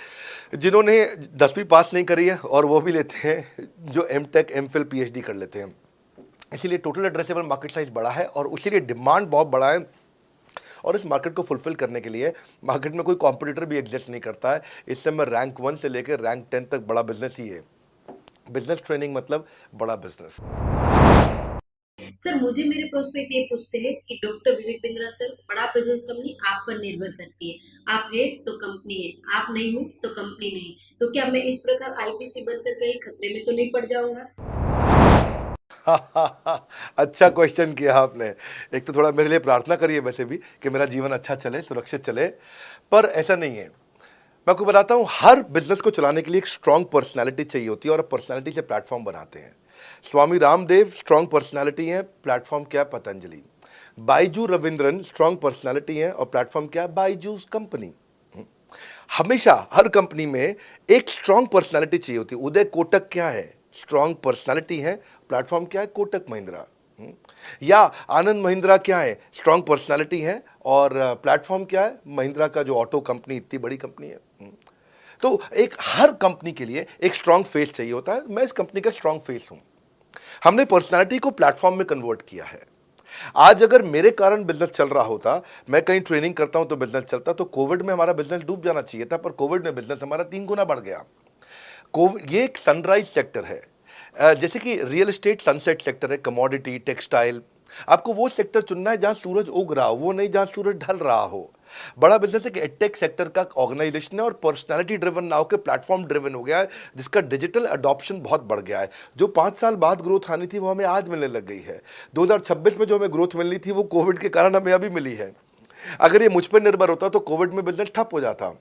जिन्होंने 10वीं पास नहीं करी है, और वो भी लेते हैं जो एमटेक, एमफिल, पीएचडी कर लेते हैं। इसीलिए टोटल एड्रेसेबल मार्केट साइज बड़ा है और उसीलिए डिमांड बहुत बड़ा है। और इस मार्केट को फुलफिल करने के लिए मार्केट में कोई कॉम्पिटिटर भी एग्जिस्ट नहीं करता है। इस समय रैंक 1 से लेकर रैंक 10 तक बड़ा बिजनेस ही है। बिजनेस ट्रेनिंग मतलब बड़ा बिजनेस। सर, मुझे मेरे प्रोस्पेक्ट ये पूछते हैं कि डॉक्टर विवेक बिंद्रा सर, बड़ा बिजनेस कंपनी आप पर निर्भर करती है। आप है तो कंपनी है, आप नहीं हो तो कंपनी नहीं। तो क्या मैं इस प्रकार आईपीसी बनकर कहीं खतरे में तो नहीं पड़ जाऊंगा? अच्छा क्वेश्चन किया आपने। एक तो थोड़ा मेरे लिए प्रार्थना करिए वैसे भी कि मेरा जीवन अच्छा चले, सुरक्षित चले, पर ऐसा नहीं है। मैं आपको बताता हूँ, हर बिजनेस को चलाने के लिए एक स्ट्रांग पर्सनालिटी चाहिए होती है और पर्सनालिटी से प्लेटफॉर्म बनाते हैं। स्वामी रामदेव स्ट्रांग पर्सनालिटी है, प्लेटफॉर्म क्या है? पतंजलि। बाइजू रविंद्रन स्ट्रांग पर्सनालिटी है और प्लेटफॉर्म क्या है? बाइजूस कंपनी। हमेशा हर कंपनी में एक स्ट्रांग पर्सनालिटी चाहिए होती है। उदय कोटक क्या है? स्ट्रांग पर्सनालिटी है, प्लेटफॉर्म क्या है? कोटक महिंद्रा। या आनंद महिंद्रा क्या है? स्ट्रांग पर्सनालिटी है और प्लेटफॉर्म क्या है? महिंद्रा का जो ऑटो कंपनी, इतनी बड़ी कंपनी है। तो एक हर कंपनी के लिए एक स्ट्रांग फेस चाहिए होता है। मैं इस कंपनी का स्ट्रांग फेस हूं। हमने पर्सनालिटी को प्लेटफॉर्म में कन्वर्ट किया है। आज अगर मेरे कारण बिजनेस चल रहा होता, मैं कहीं ट्रेनिंग करता हूं तो बिजनेस चलता, तो कोविड में हमारा बिजनेस डूब जाना चाहिए था, पर कोविड में बिजनेस हमारा 3 गुना बढ़ गया। ये एक सनराइज सेक्टर है, जैसे कि रियल एस्टेट सनसेट सेक्टर है, कमोडिटी, टेक्सटाइल। आपको वो सेक्टर चुनना है जहां सूरज उग रहा हो, वो नहीं जहां सूरज ढल रहा हो। बड़ा बिजनेस एक एडटेक सेक्टर का ऑर्गेनाइजेशन है और पर्सनालिटी ड्रिवन ना होकर प्लेटफॉर्म ड्रिवन हो गया है, जिसका डिजिटल अडॉप्शन बहुत बढ़ गया है। जो 5 साल बाद ग्रोथ आनी थी वो हमें आज मिलने लग गई है। 2026 में जो हमें ग्रोथ मिलनी थी वो कोविड के कारण हमें अभी मिली है। अगर ये मुझ पर निर्भर होता तो कोविड में बिजनेस ठप हो जाता।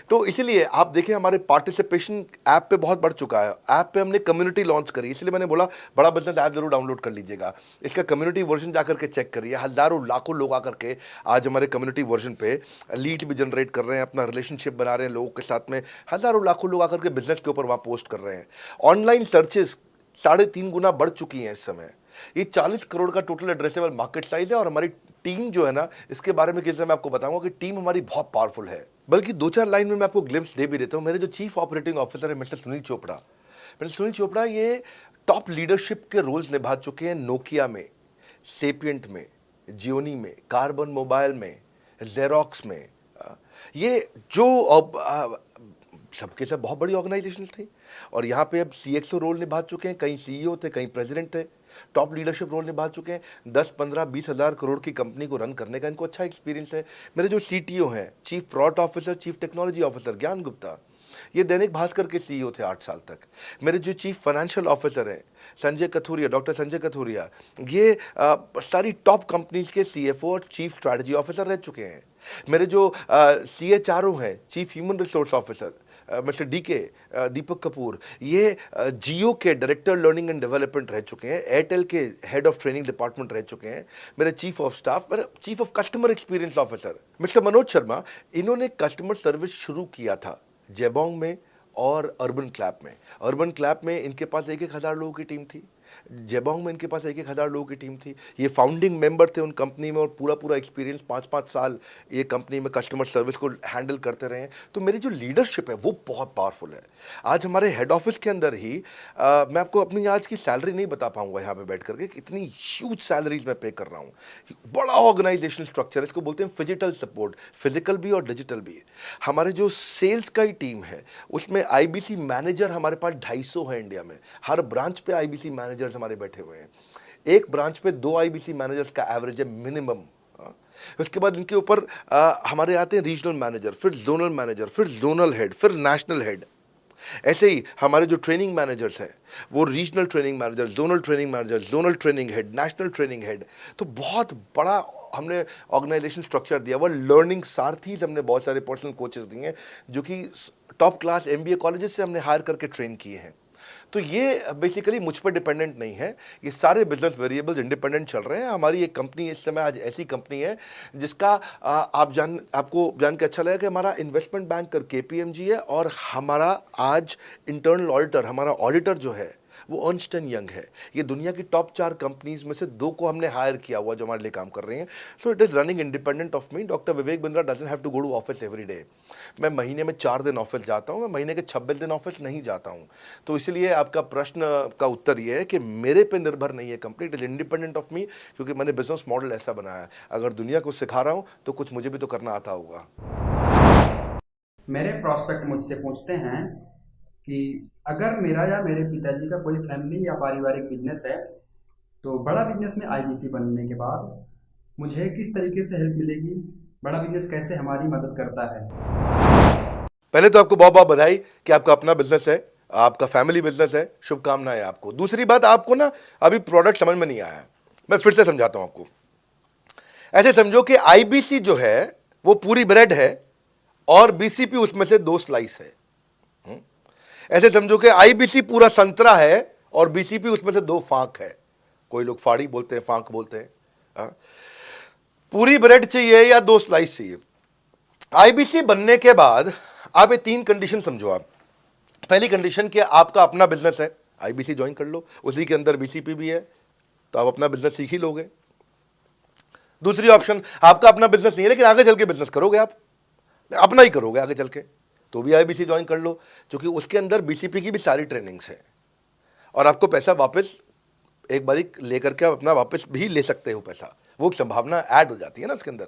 तो इसीलिए आप देखें, हमारे पार्टिसिपेशन ऐप पे बहुत बढ़ चुका है। ऐप पे हमने कम्युनिटी लॉन्च करी, इसलिए मैंने बोला बड़ा बिजनेस ऐप जरूर डाउनलोड कर लीजिएगा। इसका कम्युनिटी वर्जन जाकर के चेक करिए। हजारों लाखों लोग आकर के आज हमारे कम्युनिटी वर्जन पे लीड भी जनरेट कर रहे हैं, अपना रिलेशनशिप बना रहे हैं लोगों के साथ में। हजारों लाखों लोग आकर के बिजनेस के ऊपर वहाँ पोस्ट कर रहे हैं। ऑनलाइन सर्चेस 3.5 गुना बढ़ चुकी हैं इस समय। ये 40 करोड़ का टोटल एड्रेसेबल मार्केट साइज है। और हमारी टीम जो है ना, इसके बारे में किसी मैं आपको बताऊंगा कि टीम हमारी बहुत पावरफुल है। बल्कि 2-4 लाइन में मैं आपको ग्लिम्स दे भी देता हूं। मेरे जो चीफ ऑपरेटिंग ऑफिसर है मिस्टर सुनील चोपड़ा, ये टॉप लीडरशिप के रोल्स निभा चुके हैं नोकिया में, सेपियंट में, जियोनी में, कार्बन मोबाइल में, जेरोक्स में। ये जो सबके सब बहुत बड़ी ऑर्गेनाइजेशन थी और यहाँ पे अब सीएक्सओ रोल निभा चुके हैं। कहीं सीईओ थे, कहीं प्रेसिडेंट थे। टॉप लीडरशिप रोल निभा चुके हैं। 10, 15, 20 हज़ार करोड़ की कंपनी को रन करने का इनको अच्छा एक्सपीरियंस है। मेरे जो सीटीओ हैं, chief product officer, chief technology officer ज्ञान गुप्ता, ये दैनिक भास्कर के सीईओ थे 8 साल तक। मेरे जो चीफ फाइनेंशियल ऑफिसर हैं संजय कथुरिया, डॉक्टर संजय कथुरिया, ये सारी टॉप कंपनीज के सीएफओ और चीफ स्ट्रैटेजी ऑफिसर रह चुके हैं। मेरे जो सीएचआरओ हैं, chief human resource officer mister DK Deepak Kapoor, ये जियो के डायरेक्टर लर्निंग एंड डेवलपमेंट रह चुके हैं। एयरटेल के हेड ऑफ ट्रेनिंग डिपार्टमेंट रह चुके हैं। मेरे चीफ ऑफ स्टाफ, मेरे chief of customer experience officer mister Manoj Sharma, इन्होंने कस्टमर सर्विस शुरू किया था जेबोंग में और अर्बन क्लैप में। अर्बन क्लैप में इनके पास 1-1 हज़ार लोगों की टीम थी। जेबोंग में इनके पास 1,000 लोगों की टीम थी। ये फाउंडिंग मेंबर थे उन कंपनी में और पूरा एक्सपीरियंस 5-5 साल ये कंपनी में कस्टमर सर्विस को हैंडल करते रहे हैं। तो मेरी जो लीडरशिप है वो बहुत पावरफुल है। आज हमारे हेड ऑफिस के अंदर ही मैं आपको अपनी आज की सैलरी नहीं बता पाऊंगा यहाँ पे बैठ करके, कितनी ह्यूज सैलरीज मैं पे कर रहा हूँ। बड़ा ऑर्गेनाइजेशनल स्ट्रक्चर, इसको बोलते हैं फिजिटल सपोर्ट, फिजिकल भी और डिजिटल भी। हमारे जो सेल्स का ही टीम है उसमें आईबीसी मैनेजर हमारे पास 250 है इंडिया में। हर ब्रांच पे आईबीसी मैनेजर्स हमारे बैठे हुए हैं। एक ब्रांच पे 2 आईबीसी मैनेजर्स का एवरेज है मिनिमम। उसके बाद इनके ऊपर हमारे आते हैं रीजनल मैनेजर, फिर जोनल मैनेजर, फिर जोनल हेड, फिर नेशनल हेड। ऐसे ही हमारे जो ट्रेनिंग मैनेजर्स हैं वो regional training manager, zonal training manager, zonal training head, national training head. तो बहुत बड़ा हमने ऑर्गेनाइजेशन स्ट्रक्चर दिया हुआ। लर्निंग सारथीज हमने बहुत सारे पर्सनल कोचेस दिए हैं जो कि टॉप क्लास एमबीए कॉलेजेस से हमने हायर करके ट्रेन किए हैं। तो ये बेसिकली मुझ पर डिपेंडेंट नहीं है, ये सारे बिजनेस वेरिएबल्स इंडिपेंडेंट चल रहे हैं। हमारी एक कंपनी इस समय आज ऐसी कंपनी है जिसका आपको जान के अच्छा लगेगा कि हमारा इन्वेस्टमेंट बैंकर केपीएमजी है और हमारा आज इंटरनल ऑडिटर, हमारा ऑडिटर जो है वो अर्न्स्ट एंड यंग है। ये दुनिया की टॉप 4 कंपनीज में से 2 को हमने हायर किया हुआ जो हमारे लिए काम कर रहे हैं। So it is running independent of me. Doctor Vivek Bindra doesn't have to go to office every day. मैं महीने में 4 दिन ऑफिस जाता हूँ, मैं महीने के 26 दिन ऑफिस नहीं जाता हूँ। तो इसलिए आपका प्रश्न का उत्तर ये है कि मेरे पे निर्भर नहीं है company, it is independent of मी, क्योंकि मैंने बिजनेस मॉडल ऐसा बनाया है। अगर दुनिया को सिखा रहा हूँ तो कुछ मुझे भी तो करना आता होगा। मेरे प्रॉस्पेक्ट मुझसे पूछते हैं कि अगर मेरा या मेरे पिताजी का कोई फैमिली या पारिवारिक बिजनेस है तो बड़ा बिजनेस में आईबीसी बनने के बाद मुझे किस तरीके से हेल्प मिलेगी, बड़ा बिजनेस कैसे हमारी मदद करता है। पहले तो आपको बहुत बहुत बधाई कि आपका अपना बिजनेस है, आपका फैमिली बिजनेस है, शुभकामनाएं आपको। दूसरी बात, आपको ना अभी प्रोडक्ट समझ में नहीं आया है, मैं फिर से समझाता हूं आपको। ऐसे समझो कि आईबीसी जो है वो पूरी ब्रेड है और बीसीपी उसमें से 2 स्लाइस है। ऐसे समझो कि आईबीसी पूरा संतरा है और बीसीपी उसमें से 2 फांक है। कोई लोग फाड़ी बोलते हैं, फांक बोलते हैं। पूरी ब्रेड चाहिए या 2 स्लाइस चाहिए। आईबीसी बनने के बाद आप ये 3 कंडीशन समझो। आप पहली कंडीशन कि आपका अपना बिजनेस है, आईबीसी ज्वाइन कर लो, उसी के अंदर बीसीपी भी है तो आप अपना बिजनेस सीख ही लोगे। दूसरी ऑप्शन, आपका अपना बिजनेस नहीं है लेकिन आगे चल के बिजनेस करोगे, आप अपना ही करोगे आगे चल के, तो भी आईबीसी ज्वाइन कर लो, क्योंकि उसके अंदर बीसीपी की भी सारी ट्रेनिंग्स है और आपको पैसा वापस एक बारी लेकर के आप अपना वापस भी ले सकते हो पैसा, वो संभावना ऐड हो जाती है ना उसके अंदर।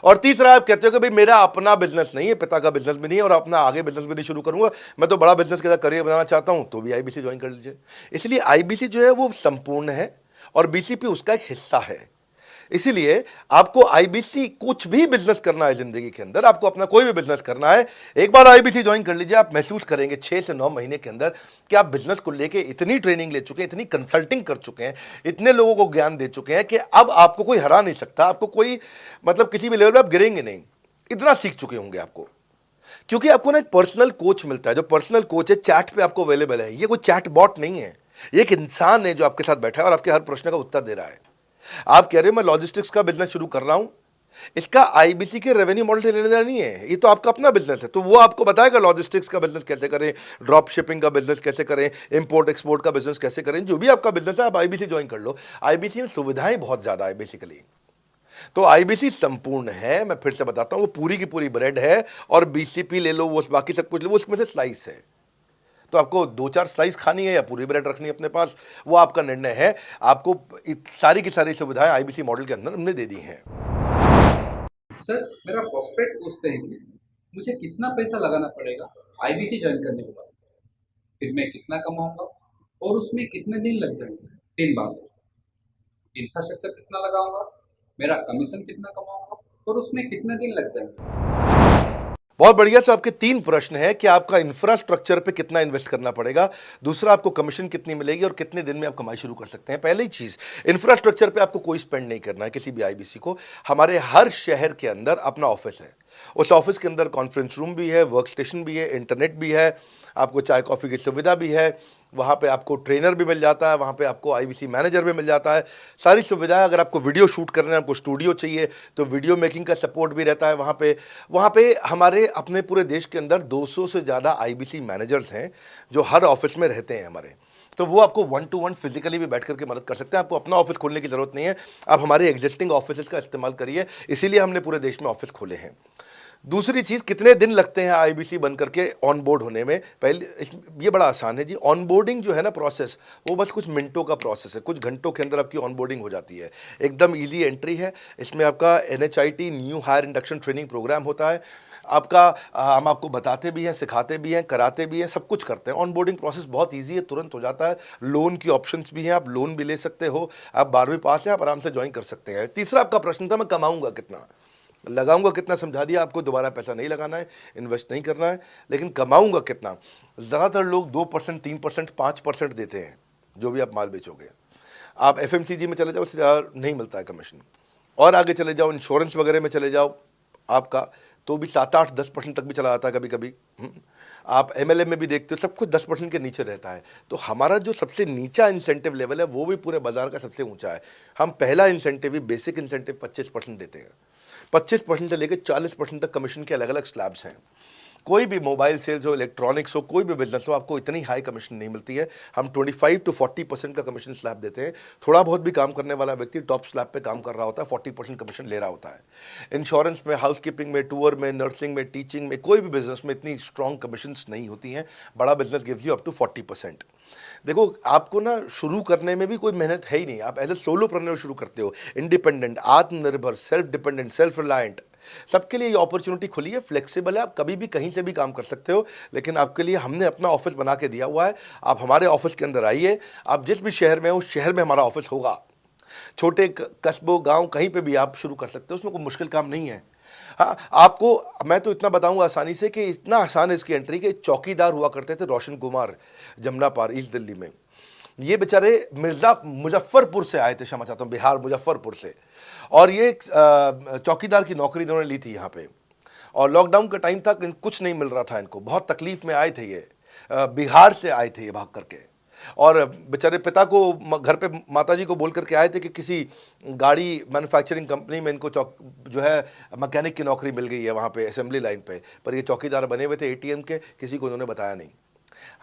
और तीसरा, आप कहते हो कि भाई मेरा अपना बिजनेस नहीं है, पिता का बिजनेस भी नहीं है और अपना आगे बिजनेस भी नहीं शुरू करूंगा, मैं तो बड़ा बिजनेस के साथ करियर बनाना चाहता हूं, तो भी आईबीसी ज्वाइन कर लीजिए। इसलिए आईबीसी जो है वो संपूर्ण है और बीसीपी उसका एक हिस्सा है। इसीलिए आपको आईबीसी, कुछ भी बिजनेस करना है जिंदगी के अंदर, आपको अपना कोई भी बिजनेस करना है, एक बार आईबीसी ज्वाइन कर लीजिए। आप महसूस करेंगे 6 से 9 महीने के अंदर कि आप बिजनेस को लेके इतनी ट्रेनिंग ले चुके हैं, इतनी कंसल्टिंग कर चुके हैं, इतने लोगों को ज्ञान दे चुके हैं कि अब आपको कोई हरा नहीं सकता, आपको कोई मतलब किसी भी लेवल पर आप गिरेंगे नहीं, इतना सीख चुके होंगे आपको। क्योंकि आपको ना एक पर्सनल कोच मिलता है, जो पर्सनल कोच है चैट पे आपको अवेलेबल है। ये कोई चैट बॉट नहीं है, ये एक इंसान है जो आपके साथ बैठा है और आपके हर प्रश्न का उत्तर दे रहा है। आप कह रहे हो मैं लॉजिस्टिक्स का बिजनेस शुरू कर रहा हूं, इसका आईबीसी के रेवेन्यू मॉडल से लेने देना नहीं है, ये तो आपका अपना बिजनेस है, तो वो आपको बताएगा लॉजिस्टिक्स का बिजनेस कैसे करें, ड्रॉप शिपिंग का बिजनेस कैसे करें, इंपोर्ट एक्सपोर्ट का बिजनेस कैसे करें, जो भी आपका बिजनेस है आप आईबीसी ज्वाइन कर लो। आईबीसी में सुविधाएं बहुत ज्यादा है बेसिकली, तो आईबीसी संपूर्ण है। मैं फिर से बताता हूं, वो पूरी की पूरी ब्रेड है और बीसीपी ले लो, वो बाकी सब कुछ ले लो, उसमें से स्लाइस है। तो आपको 2-4 स्लाइस खानी है या पूरी ब्रेड रखनी है अपने पास, वो आपका निर्णय है। आपको सारी की सारी सुविधाएं आईबीसी मॉडल के अंदर हमने दे दी हैं। सर, मेरा प्रॉस्पेक्ट पूछते हैं कि मुझे कितना पैसा लगाना पड़ेगा आईबीसी ज्वाइन करने के बाद, फिर मैं कितना कमाऊंगा और उसमें कितने दिन लग जाएंगे। 3 बातें, इंफ्रास्ट्रक्चर कितना लगाऊंगा, मेरा कमीशन कितना कमाऊंगा और उसमें कितने दिन लग जाएंगे। बहुत बढ़िया। से आपके 3 प्रश्न हैं कि आपका इंफ्रास्ट्रक्चर पे कितना इन्वेस्ट करना पड़ेगा, दूसरा आपको कमीशन कितनी मिलेगी और कितने दिन में आप कमाई शुरू कर सकते हैं। पहली चीज, इंफ्रास्ट्रक्चर पे आपको कोई स्पेंड नहीं करना है किसी भी आईबीसी को। हमारे हर शहर के अंदर अपना ऑफिस है, उस ऑफिस के अंदर कॉन्फ्रेंस रूम भी है, वर्क स्टेशन भी है, इंटरनेट भी है, आपको चाय कॉफ़ी की सुविधा भी है, वहाँ पे आपको ट्रेनर भी मिल जाता है, वहाँ पे आपको आईबीसी मैनेजर भी मिल जाता है, सारी सुविधाएं। अगर आपको वीडियो शूट करना है, आपको स्टूडियो चाहिए तो वीडियो मेकिंग का सपोर्ट भी रहता है वहाँ पे हमारे अपने पूरे देश के अंदर 200 से ज़्यादा आईबीसी मैनेजर्स हैं जो हर ऑफिस में रहते हैं हमारे। तो वो आपको 1-to-1 फिजिकली भी बैठ करके मदद कर सकते हैं। आपको अपना ऑफिस खोलने की ज़रूरत नहीं है, आप हमारे एग्जिस्टिंग ऑफिस का इस्तेमाल करिए, इसीलिए हमने पूरे देश में ऑफिस खोले हैं। दूसरी चीज़, कितने दिन लगते हैं आईबीसी बन करके ऑन बोर्ड होने में? ये बड़ा आसान है जी। ऑन बोर्डिंग जो है ना प्रोसेस, वो बस कुछ मिनटों का प्रोसेस है, कुछ घंटों के अंदर आपकी ऑन बोर्डिंग हो जाती है। एकदम ईजी एंट्री है। इसमें आपका NHIT new hire induction training programme होता है। आपका हम आपको बताते भी हैं, सिखाते भी हैं, कराते भी हैं, सब कुछ करते हैं। ऑन बोर्डिंग प्रोसेस बहुत ईजी है, तुरंत हो जाता है। लोन की ऑप्शंस भी हैं, आप लोन भी ले सकते हो। आप 12वीं पास हैं, आप आराम से ज्वाइन कर सकते हैं। तीसरा आपका प्रश्न था, मैं कमाऊंगा कितना, लगाऊंगा कितना, समझा दिया आपको। दोबारा पैसा नहीं लगाना है, इन्वेस्ट नहीं करना है, लेकिन कमाऊंगा कितना। ज़्यादातर लोग 2%, 3%, 5% देते हैं जो भी आप माल बेचोगे। आप FMCG में चले जाओ, उससे ज़्यादा नहीं मिलता है कमीशन। और आगे चले जाओ, इंश्योरेंस वगैरह में चले जाओ आपका, तो भी 7-8-10% तक भी चला जाता है कभी कभी। आप MLM में भी देखते हो, सब कुछ 10% के नीचे रहता है। तो हमारा जो सबसे नीचा इंसेंटिव लेवल है वो भी पूरे बाजार का सबसे ऊंचा है। हम पहला इंसेंटिव भी, बेसिक इंसेंटिव 25% देते हैं। 25% से लेकर 40% तक कमीशन के अलग अलग स्लैब्स हैं। कोई भी मोबाइल सेल्स हो, इलेक्ट्रॉनिक्स हो, कोई भी बिजनेस हो, आपको इतनी हाई कमीशन नहीं मिलती है। हम 25 to 40% का कमीशन स्लैब देते हैं। थोड़ा बहुत भी काम करने वाला व्यक्ति टॉप स्लैब पे काम कर रहा होता है, 40% कमीशन ले रहा होता है। इंश्योरेंस में, हाउसकीपिंग में, टूर में, नर्सिंग में, टीचिंग में, कोई भी बिजनेस में इतनी स्ट्रॉन्ग कमीशंस नहीं होती हैं। बड़ा business gives you up to 40%। देखो, आपको ना शुरू करने में भी कोई मेहनत है ही नहीं। आप एज ए सोलोप्रेन्योर शुरू करते हो, इंडिपेंडेंट, आत्मनिर्भर, सेल्फ डिपेंडेंट, सेल्फ रिलायंट। सबके लिए ये अपॉर्चुनिटी खुली है, फ्लेक्सिबल है, आप कभी भी कहीं से भी काम कर सकते हो। लेकिन आपके लिए हमने अपना ऑफिस बना के दिया हुआ है। आप हमारे ऑफिस के अंदर आइए, आप जिस भी शहर में हो, उस शहर में हमारा ऑफिस होगा। छोटे कस्बों, गांव, कहीं पे भी आप शुरू कर सकते हो, उसमें कोई मुश्किल काम नहीं है। हाँ, आपको मैं तो इतना बताऊंगा आसानी से कि इतना आसान है इसकी एंट्री कि चौकीदार हुआ करते थे रोशन कुमार, जमुना पार, ईस्ट दिल्ली में। ये बेचारे मुजफ्फरपुर से आए थे, क्षमा चाहता हूँ, बिहार मुजफ्फरपुर से। और ये चौकीदार की नौकरी इन्होंने ली थी यहाँ पे। और लॉकडाउन का टाइम था, कुछ नहीं मिल रहा था इनको, बहुत तकलीफ में आए थे ये। बिहार से आए थे ये भाग करके। और बेचारे पिता को घर पे माताजी को बोल करके आए थे कि किसी गाड़ी मैन्युफैक्चरिंग कंपनी में इनको जो है मैकेनिक की नौकरी मिल गई है वहाँ पे असेंबली लाइन पे। पर ये चौकीदार बने हुए थे ATM के, किसी को उन्होंने बताया नहीं।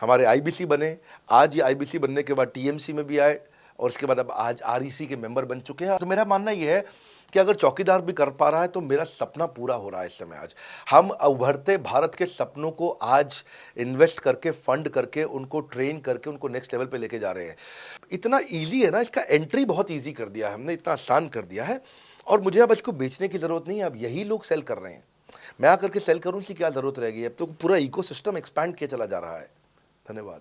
हमारे IBC बने, आज ये IBC बनने के बाद TMC में भी आए, और उसके बाद अब आज REC के मेंबर बन चुके हैं। तो मेरा मानना ये है कि अगर चौकीदार भी कर पा रहा है तो मेरा सपना पूरा हो रहा है इस समय। आज हम उभरते भारत के सपनों को आज इन्वेस्ट करके, फंड करके, उनको ट्रेन करके, उनको नेक्स्ट लेवल पे लेके जा रहे हैं। इतना ईजी है ना, इसका एंट्री बहुत ईजी कर दिया है हमने, इतना आसान कर दिया है। और मुझे अब इसको बेचने की ज़रूरत नहीं है, अब यही लोग सेल कर रहे हैं। मैं आकर के सेल करूँ, इसकी क्या ज़रूरत रहेगी? अब तो पूरा इकोसिस्टम एक्सपैंड किया चला जा रहा है। धन्यवाद।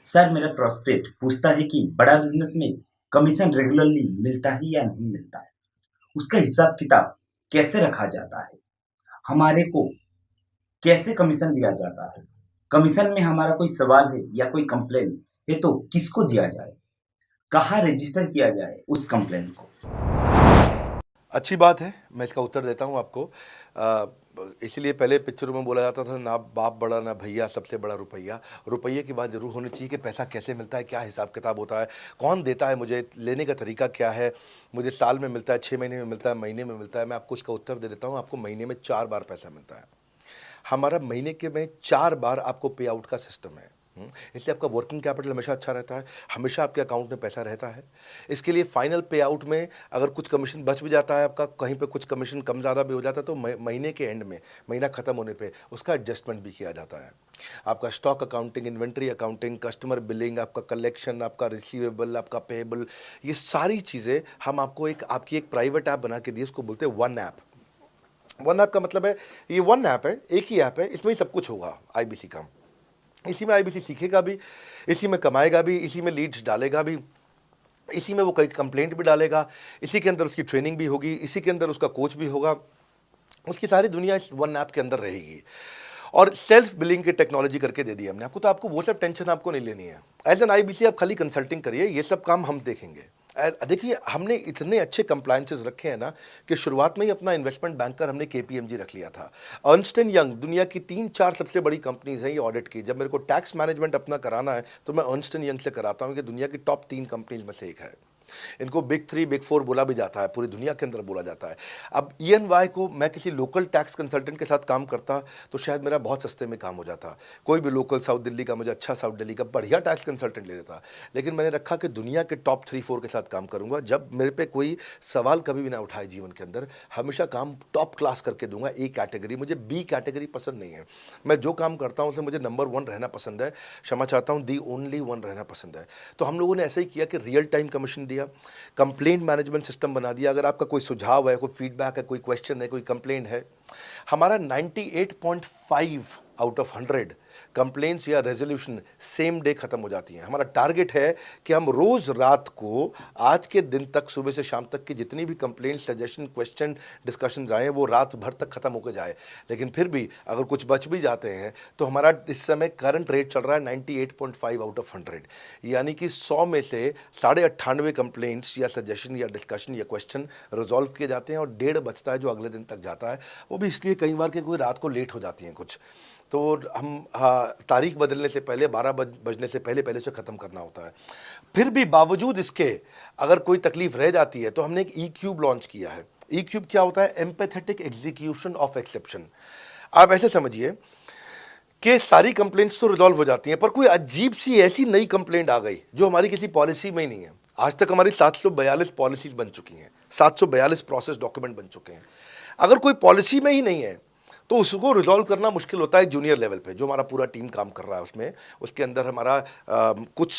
सर, मेरा प्रोस्पेक्ट पूछता है कि बड़ा बिजनेस में कमीशन रेगुलरली मिलता है या नहीं मिलता है, उसका हिसाब किताब कैसे रखा जाता है, हमारे को कैसे कमीशन दिया जाता है, कमीशन में हमारा कोई सवाल है या कोई कंप्लेन है तो किसको दिया जाए, कहाँ रजिस्टर किया जाए उस कंप्लेन को। अच्छी बात है, मैं इसका उत्तर देता हूँ आपको। इसलिए पहले पिक्चरों में बोला जाता था, ना बाप बड़ा ना भैया, सबसे बड़ा रुपया। रुपये की बात जरूर होनी चाहिए कि पैसा कैसे मिलता है, क्या हिसाब किताब होता है, कौन देता है, मुझे लेने का तरीका क्या है, मुझे साल में मिलता है, 6 महीने में मिलता है, महीने में मिलता है। मैं आपको इसका उत्तर दे देता हूँ। आपको महीने में 4 बार पैसा मिलता है। हमारा महीने के में 4 बार आपको पे आउट का सिस्टम है। इसलिए आपका वर्किंग कैपिटल हमेशा अच्छा रहता है, हमेशा आपके अकाउंट में पैसा रहता है। इसके लिए फाइनल पे आउट में अगर कुछ कमीशन बच भी जाता है आपका, कहीं पे कुछ कमीशन कम ज़्यादा भी हो जाता है, तो महीने के एंड में, महीना ख़त्म होने पे उसका एडजस्टमेंट भी किया जाता है। आपका stock accounting, inventory accounting, customer billing, आपका कलेक्शन, आपका रिसीवेबल, आपका पेएबल, ये सारी चीज़ें हम आपको आपकी एक प्राइवेट ऐप बना के दी, उसको बोलते हैं वन ऐप। वन ऐप का मतलब है, ये वन ऐप है, एक ही ऐप है, इसमें ही सब कुछ होगा IBC का। इसी में IBC सीखेगा भी, इसी में कमाएगा भी, इसी में लीड्स डालेगा भी, इसी में वो कई कंप्लेंट भी डालेगा, इसी के अंदर उसकी ट्रेनिंग भी होगी, इसी के अंदर उसका कोच भी होगा। उसकी सारी दुनिया इस वन ऐप के अंदर रहेगी। और सेल्फ बिलिंग की टेक्नोलॉजी करके दे दी हमने आपको, तो आपको वो सब टेंशन आपको नहीं लेनी है। एज एन IBC आप खाली कंसल्टिंग करिए, ये सब काम हम देखेंगे। देखिए, हमने इतने अच्छे कंप्लायंसेस रखे हैं ना कि शुरुआत में ही अपना इन्वेस्टमेंट बैंकर हमने KPMG रख लिया था। अर्नस्ट एंड यंग, दुनिया की 3-4 सबसे बड़ी कंपनीज हैं ये ऑडिट की। जब मेरे को टैक्स मैनेजमेंट अपना कराना है तो मैं अर्नस्ट एंड यंग से कराता हूँ, कि दुनिया की टॉप 3 कंपनीज में से एक है। इनको बिग 3 बिग 4 बोला भी जाता है, पूरी दुनिया के अंदर बोला जाता है। अब EY को मैं किसी लोकल टैक्स कंसल्टेंट के साथ काम करता तो शायद मेरा बहुत सस्ते में काम हो जाता। कोई भी लोकल साउथ दिल्ली का, मुझे अच्छा साउथ दिल्ली का बढ़िया टैक्स कंसल्टेंट ले लेता, लेकिन मैंने रखा कि दुनिया के टॉप 3-4 के साथ काम करूंगा। जब मेरे पे कोई सवाल कभी भी ना उठाए जीवन के अंदर, हमेशा काम टॉप क्लास करके दूंगा। ए कैटेगरी, मुझे बी कैटेगरी पसंद नहीं है। मैं जो काम करता हूं उसमें मुझे नंबर 1 रहना पसंद है, क्षमा चाहता हूं, दी ओनली 1 रहना पसंद है। तो हम लोगों ने ऐसे ही किया कि रियल टाइम कमीशन दिया, कंप्लेंट मैनेजमेंट सिस्टम बना दिया। अगर आपका कोई सुझाव है, कोई फीडबैक है, कोई क्वेश्चन है, कोई कंप्लेंट है, हमारा 98.5 आउट ऑफ 100 कंप्लेंट्स या रेजोल्यूशन सेम डे खत्म हो जाती हैं। हमारा टारगेट है कि हम रोज रात को, आज के दिन तक, सुबह से शाम तक की जितनी भी कंप्लेंट, सजेशन, क्वेश्चन, डिस्कशंस आए वो रात भर तक खत्म होकर जाए। लेकिन फिर भी अगर कुछ बच भी जाते हैं तो हमारा इस समय करंट रेट चल रहा है 98.5 आउट ऑफ 100, यानी कि 100 में से 98.5 कंप्लेंट्स या सजेशन या डिस्कशन या क्वेश्चन रिजॉल्व किए जाते हैं और 1.5 बचता है जो अगले दिन तक जाता है। वो भी इसलिए कई बार कि कोई रात को लेट हो जाती हैं कुछ, तो हम तारीख बदलने से पहले, 12 बजने से पहले पहले से ख़त्म करना होता है। फिर भी बावजूद इसके अगर कोई तकलीफ रह जाती है तो हमने एक E-क्यूब लॉन्च किया है। E-क्यूब क्या होता है? Empathetic execution of exception. आप ऐसे समझिए कि सारी कंप्लेंट्स तो रिजॉल्व हो जाती हैं, पर कोई अजीब सी ऐसी नई कंप्लेंट आ गई जो हमारी किसी पॉलिसी में ही नहीं है। आज तक हमारी 742 पॉलिसीज बन चुकी हैं, 742 प्रोसेस डॉक्यूमेंट बन चुके हैं। अगर कोई पॉलिसी में ही नहीं है तो उसको रिजॉल्व करना मुश्किल होता है जूनियर लेवल पे, जो हमारा पूरा टीम काम कर रहा है उसमें। उसके अंदर हमारा कुछ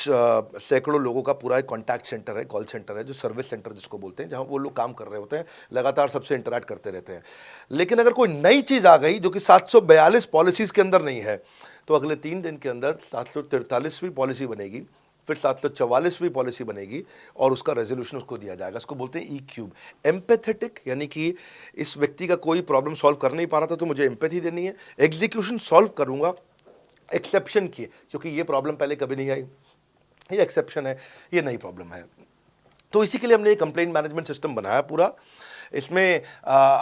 सैकड़ों लोगों का पूरा एक कॉन्टैक्ट सेंटर है, कॉल सेंटर है, जो सर्विस सेंटर जिसको बोलते हैं, जहाँ वो लोग काम कर रहे होते हैं, लगातार सबसे इंटरैक्ट करते रहते हैं। लेकिन अगर कोई नई चीज़ आ गई जो कि 742 पॉलिसीज़ के अंदर नहीं है, तो अगले 3 दिन के अंदर 743वीं पॉलिसी बनेगी, फिर 744वीं पॉलिसी बनेगी और उसका रेजोल्यूशन उसको दिया जाएगा। इसको बोलते हैं E-क्यूब। एम्पैथेटिक, यानी कि इस व्यक्ति का कोई प्रॉब्लम सॉल्व कर नहीं पा रहा था तो मुझे एम्पैथी देनी है। एग्जीक्यूशन सॉल्व करूंगा एक्सेप्शन की, क्योंकि ये प्रॉब्लम पहले कभी नहीं आई, ये एक्सेप्शन है, ये नई प्रॉब्लम है। तो इसी के लिए हमने एक कंप्लेंट मैनेजमेंट सिस्टम बनाया पूरा। इसमें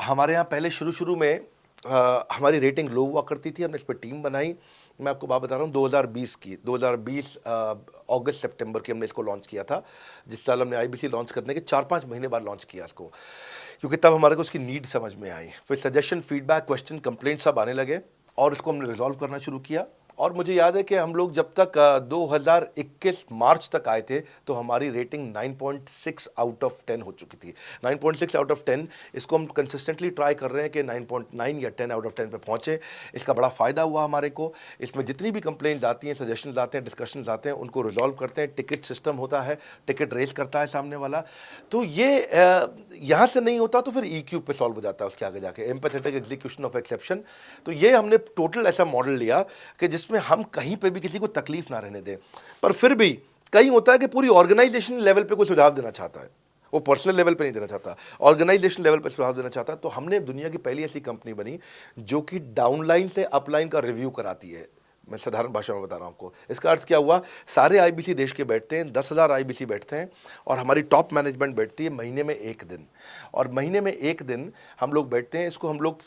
हमारे यहाँ पहले शुरू में हमारी रेटिंग लो हुआ करती थी, हमने इस पर टीम बनाई। मैं आपको बात बता रहा हूँ 2020 अगस्त सितंबर की हमने इसको लॉन्च किया था। जिस साल हमने IBC लॉन्च करने के 4-5 महीने बाद लॉन्च किया इसको, क्योंकि तब हमारे को उसकी नीड समझ में आई। फिर सजेशन, फीडबैक, क्वेश्चन, कंप्लेंट सब आने लगे और इसको हमने रिजॉल्व करना शुरू किया। और मुझे याद है कि हम लोग जब तक 2021 मार्च तक आए थे तो हमारी रेटिंग 9.6 आउट ऑफ 10 हो चुकी थी। 9.6 आउट ऑफ 10, इसको हम कंसिस्टेंटली ट्राई कर रहे हैं कि 9.9 या 10 आउट ऑफ 10 पे पहुँचे। इसका बड़ा फ़ायदा हुआ हमारे को। इसमें जितनी भी कंप्लेंट्स आती हैं, सजेशंस आते हैं, डिस्कशंस आते हैं, उनको रिजॉल्व करते हैं। टिकट सिस्टम होता है, टिकट रेज करता है सामने वाला। तो ये यहाँ से नहीं होता तो फिर E-क्यूब पे सॉल्व हो जाता है उसके आगे जाके, एम्पैथेटिक एग्जीक्यूशन ऑफ एक्सेप्शन। तो ये हमने टोटल ऐसा मॉडल लिया कि जिसमें हम कहीं पे भी किसी को तकलीफ ना रहने दें। पर फिर भी कहीं होता है कि पूरी ऑर्गेनाइजेशन लेवल पे कोई सुझाव देना चाहता है, वो पर्सनल लेवल पे नहीं देना चाहता, ऑर्गेनाइजेशन लेवल पे सुझाव देना चाहता है। तो हमने दुनिया की पहली ऐसी कंपनी बनी जो कि डाउनलाइन से अपलाइन का रिव्यू कराती है। मैं साधारण भाषा में बता रहा हूँ आपको। इसका अर्थ क्या हुआ? सारे IBC देश के बैठते हैं, 10,000 IBC बैठते हैं और हमारी टॉप मैनेजमेंट बैठती है महीने में 1 दिन। और महीने में 1 दिन हम लोग बैठते हैं। इसको हम लोग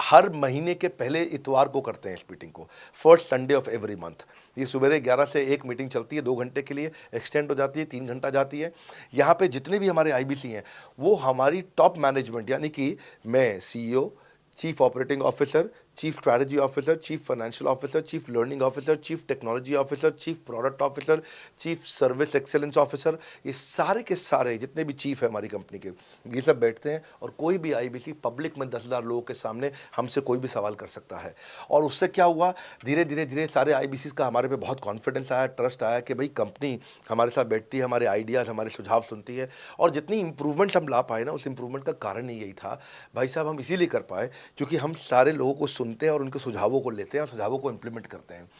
हर महीने के पहले इतवार को करते हैं इस मीटिंग को, first Sunday off every month. ये सुबह 11 से 1 मीटिंग चलती है, 2 घंटे के लिए एक्सटेंड हो जाती है, 3 घंटा जाती है। यहाँ पे जितने भी हमारे IBC हैं वो हमारी टॉप मैनेजमेंट, यानी कि मैं CEO, chief operating officer, chief strategy officer, chief financial officer, chief learning officer, chief technology officer, chief product officer, chief service excellence officer, ये सारे के सारे जितने भी चीफ है हमारी कंपनी के, ये सब बैठते हैं। और कोई भी IBC पब्लिक में 10,000 लोगों के सामने हमसे कोई भी सवाल कर सकता है। और उससे क्या हुआ, धीरे धीरे सारे IBCs का हमारे पे बहुत कॉन्फिडेंस आया, ट्रस्ट आया कि भाई कंपनी हमारे साथ बैठती है, हमारे आइडियाज़, हमारे सुझाव सुनती है। और जितनी इंप्रूवमेंट हम ला पाए ना, उस इंप्रूवमेंट का कारण ही यही था भाई साहब, हम इसीलिए कर पाए क्योंकि हम सारे लोगों को सुनते हैं और उनके सुझावों को लेते हैं और सुझावों को इंप्लीमेंट करते हैं।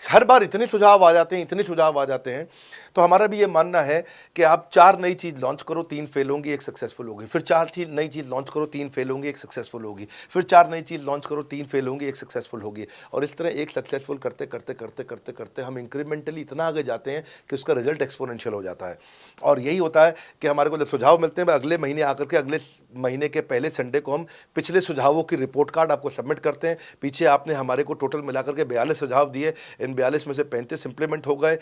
हर बार इतने सुझाव आ जाते हैं, इतने सुझाव आ जाते हैं, तो हमारा भी ये मानना है कि आप 4 नई चीज़ लॉन्च करो, 3 फेल होंगी, 1 सक्सेसफुल होगी। फिर 4 नई चीज़ लॉन्च करो, 3 फेल होंगी, 1 सक्सेसफुल होगी। फिर 4 नई चीज़ लॉन्च करो, 3 फेल होंगी, 1 सक्सेसफुल होगी। और इस तरह 1 सक्सेसफुल करते करते करते करते करते हम इंक्रीमेंटली इतना आगे जाते हैं कि उसका रिजल्ट एक्सपोनेंशियल हो जाता है। और यही होता है कि हमारे को जब सुझाव मिलते हैं, अगले महीने आकर के अगले महीने के पहले संडे को हम पिछले सुझावों की रिपोर्ट कार्ड आपको सबमिट करते हैं। पीछे आपने हमारे को टोटल मिलाकर के 42 सुझाव दिए, इन 42 में से 35 इम्प्लीमेंट हो गए,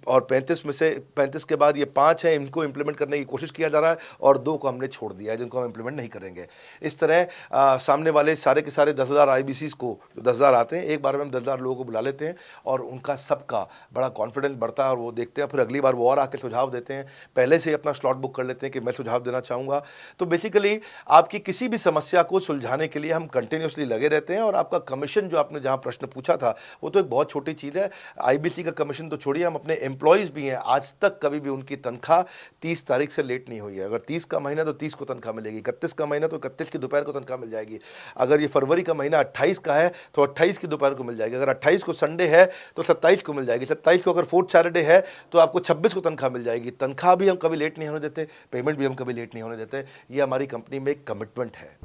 और 35 के बाद ये 5 हैं, इनको इम्प्लीमेंट करने की कोशिश किया जा रहा है, और 2 को हमने छोड़ दिया है जिनको हम इम्प्लीमेंट नहीं करेंगे। इस तरह सामने वाले सारे के सारे 10,000 IBCs को, जो 10,000 आते हैं, एक बार में हम 10,000 लोगों को बुला लेते हैं और उनका सबका बड़ा कॉन्फिडेंस बढ़ता है, और वो देखते हैं, फिर अगली बार वो और आके सुझाव देते हैं, पहले से ही अपना स्लॉट बुक कर लेते हैं कि मैं सुझाव देना चाहूँगा। तो बेसिकली आपकी किसी भी समस्या को सुलझाने के लिए हम कंटिन्यूसली लगे रहते हैं, और आपका कमीशन जो आपने जहाँ प्रश्न पूछा था वो तो एक बहुत छोटी चीज़ है। IBC का कमीशन तो छोड़िए, हम अपने एम्प्लॉयज़ भी हैं, आज तक कभी भी उनकी तनख्वाह 30 तारीख से लेट नहीं हुई है। अगर 30 का महीना तो 30 को तनख्वाह मिलेगी, 31 का महीना तो 31 की दोपहर को तनख्वाह मिल जाएगी, अगर ये फरवरी का महीना 28 का है तो 28 की दोपहर को मिल जाएगी, अगर 28 को संडे है तो 27 को मिल जाएगी, 27 को अगर फोर्थ सैटरडे है तो आपको 26 को तनख्वाह मिल जाएगी। तनख्वाह भी हम कभी लेट नहीं होने देते, पेमेंट भी हम कभी लेट नहीं होने देते, ये हमारी कंपनी में एक कमिटमेंट है।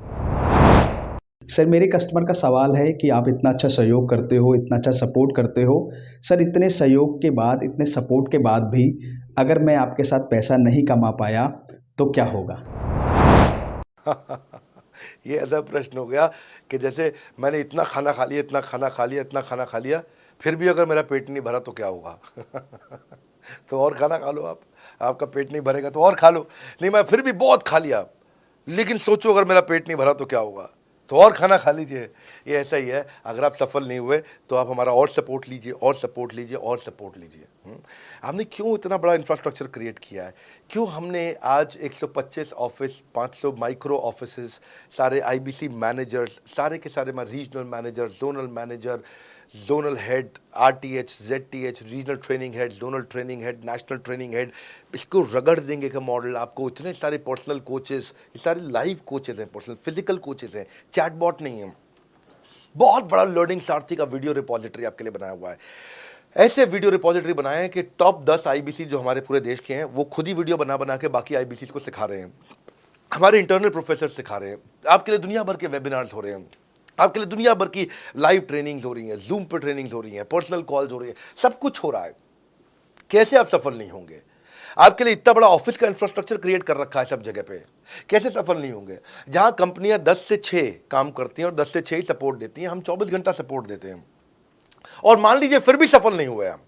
सर, मेरे कस्टमर का सवाल है कि आप इतना अच्छा सहयोग करते हो, इतना अच्छा सपोर्ट करते हो, सर इतने सहयोग के बाद, इतने सपोर्ट के बाद भी अगर मैं आपके साथ पैसा नहीं कमा पाया तो क्या होगा? ये ऐसा प्रश्न हो गया कि जैसे मैंने इतना खाना खा लिया, इतना खाना खा लिया, इतना खाना खा लिया, फिर भी अगर मेरा पेट नहीं भरा तो क्या होगा? तो और खाना खा लो आप, आपका पेट नहीं भरेगा तो और खा लो। नहीं, मैं फिर भी बहुत खा लिया, लेकिन सोचो अगर मेरा पेट नहीं भरा तो क्या होगा, तो और खाना खा लीजिए। ये ऐसा ही है, अगर आप सफल नहीं हुए तो आप हमारा और सपोर्ट लीजिए, और सपोर्ट लीजिए, और सपोर्ट लीजिए। हमने क्यों इतना बड़ा इंफ्रास्ट्रक्चर क्रिएट किया है, क्यों हमने आज 125 ऑफिस, 500 माइक्रो ऑफिसेस, सारे IBC मैनेजर्स, सारे के सारे regional manager, zonal manager, zonal head, RTH, ZTH, regional training head, zonal training head, national training head, इसको रगड़ देंगे का मॉडल। आपको इतने सारे पर्सनल कोचेस, ये सारे लाइव कोचेस हैं, पर्सनल फिजिकल कोचेस हैं, चैटबॉट नहीं है। बहुत बड़ा लर्निंग सारथी का वीडियो रिपोजिटरी आपके लिए बनाया हुआ है। ऐसे वीडियो रिपोजिटरी बनाए हैं कि टॉप 10 IBC जो हमारे पूरे देश के हैं वो खुद ही वीडियो बना बना के बाकी IBCs को सिखा रहे हैं। हमारे इंटरनल प्रोफेसर सिखा रहे हैं, आपके लिए दुनिया भर के वेबिनार्स हो रहे हैं, आपके लिए दुनिया भर की लाइव ट्रेनिंग्स हो रही हैं, जूम पर ट्रेनिंग्स हो रही हैं, पर्सनल कॉल्स हो रही हैं, सब कुछ हो रहा है। कैसे आप सफल नहीं होंगे? आपके लिए इतना बड़ा ऑफिस का इंफ्रास्ट्रक्चर क्रिएट कर रखा है सब जगह पे, कैसे सफल नहीं होंगे? जहां कंपनियां 10 से 6 काम करती हैं और 10 से 6 ही सपोर्ट देती हैं, हम 24 घंटा सपोर्ट देते हैं, और मान लीजिए फिर भी सफल नहीं हुए हम,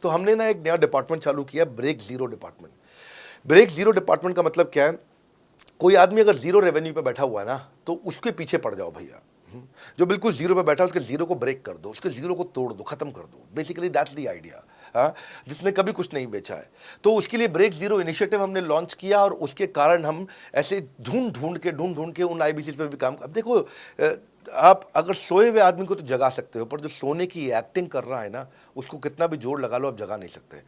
तो हमने ना एक नया डिपार्टमेंट चालू किया, break zero department. Break zero department का मतलब क्या है? कोई आदमी अगर जीरो रेवेन्यू पे बैठा हुआ है ना, तो उसके पीछे पड़ जाओ भैया। जो बिल्कुल जीरो पे बैठा है उसके जीरो को ब्रेक कर दो, उसके जीरो को तोड़ दो, खत्म कर दो। Basically that's the idea. हाँ, जिसने कभी कुछ नहीं बेचा है, तो उसके लिए ब्रेक जीरो इनिशिएटिव हमने लॉन्च किया, और उसके कारण हम ऐसे ढूंढ ढूंढ के उन IBCs पे भी काम। अब देखो, आप अगर सोए हुए आदमी को तो जगा सकते हो, पर जो सोने की एक्टिंग कर रहा है ना, उसको कितना भी जोर लगा लो आप जगा नहीं सकते।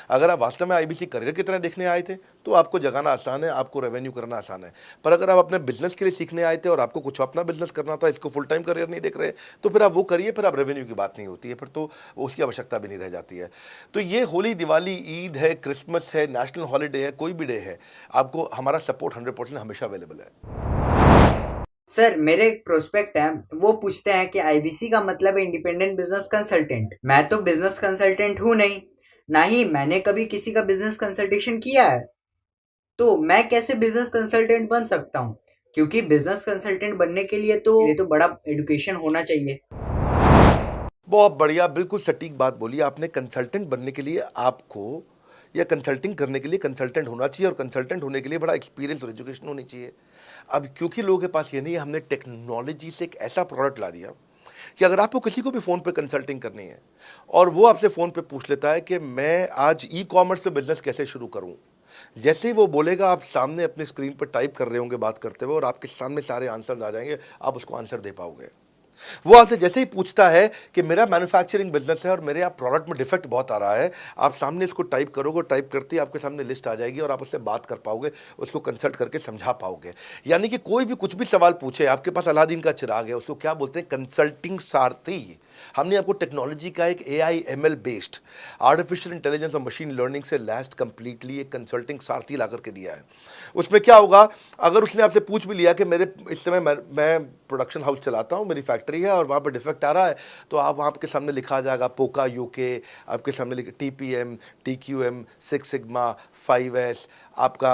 अगर आप वास्तव में IBC करियर की तरह देखने आए थे तो आपको जगाना आसान है, आपको रेवेन्यू करना आसान है। पर अगर आप अपने बिजनेस के लिए सीखने आए थे और आपको कुछ अपना बिजनेस करना था, इसको फुल टाइम करियर नहीं देख रहे, तो फिर आप वो करिए, फिर आप रेवेन्यू की बात नहीं होती है, फिर तो उसकी आवश्यकता भी नहीं रह जाती है। तो ये होली, दिवाली, ईद है, क्रिसमस है, नेशनल हॉलीडे है, कोई भी डे है, आपको हमारा सपोर्ट 100% हमेशा अवेलेबल है। सर, मेरे एक प्रोस्पेक्ट है, वो पूछते हैं कि IBC का मतलब है इंडिपेंडेंट बिजनेस कंसल्टेंट। मैं तो बिजनेस कंसल्टेंट हूँ नहीं, ना ही मैंने कभी किसी का बिजनेस कंसल्टेशन किया है, तो मैं कैसे बिजनेस कंसल्टेंट बन सकता हूँ? क्योंकि बिजनेस कंसल्टेंट बनने के लिए तो बड़ा एजुकेशन होना चाहिए। बहुत बढ़िया, बिल्कुल सटीक बात बोली आपने। कंसल्टेंट बनने के लिए आपको, या कंसल्टिंग करने के लिए कंसल्टेंट होना चाहिए, और कंसल्टेंट होने के लिए बड़ा एक्सपीरियंस और एजुकेशन होनी चाहिए। अब क्योंकि लोगों के पास ये नहीं है, हमने टेक्नोलॉजी से एक ऐसा प्रोडक्ट ला दिया कि अगर आपको किसी को भी फ़ोन पे कंसल्टिंग करनी है और वो आपसे फ़ोन पे पूछ लेता है कि मैं आज ई-कॉमर्स पे बिजनेस कैसे शुरू करूं, जैसे ही वो बोलेगा, आप सामने अपने स्क्रीन पर टाइप कर रहे होंगे बात करते हुए, और आपके सामने सारे आंसर आ जाएंगे, आप उसको आंसर दे पाओगे। वो आपसे जैसे ही पूछता है कि मेरा मैन्युफैक्चरिंग बिजनेस है और मेरे यहाँ प्रोडक्ट में डिफेक्ट बहुत आ रहा है, आप सामने इसको टाइप करोगे, टाइप करते ही आपके सामने लिस्ट आ जाएगी और आप उससे बात कर पाओगे, उसको कंसल्ट करके समझा पाओगे। यानी कि कोई भी कुछ भी सवाल पूछे, आपके पास अलादीन का चिराग है, उसको क्या बोलते हैं? कंसल्टिंग सारथी। हमने आपको टेक्नोलॉजी का एक AI ML based artificial intelligence और मशीन लर्निंग से लैस्ट कंप्लीटली एक कंसल्टिंग सारथी ला करके दिया है। उसमें क्या होगा, अगर उसने आपसे पूछ भी लिया कि मेरे इस समय मैं प्रोडक्शन हाउस चलाता हूँ, मेरी फैक्ट्री है और वहाँ पर डिफेक्ट आ रहा है, तो आप वहाँ के सामने लिखा आ जाएगा पोका UK, आपके सामने लिखा TPM, TQM, 6 सिग्मा, 5S, आपका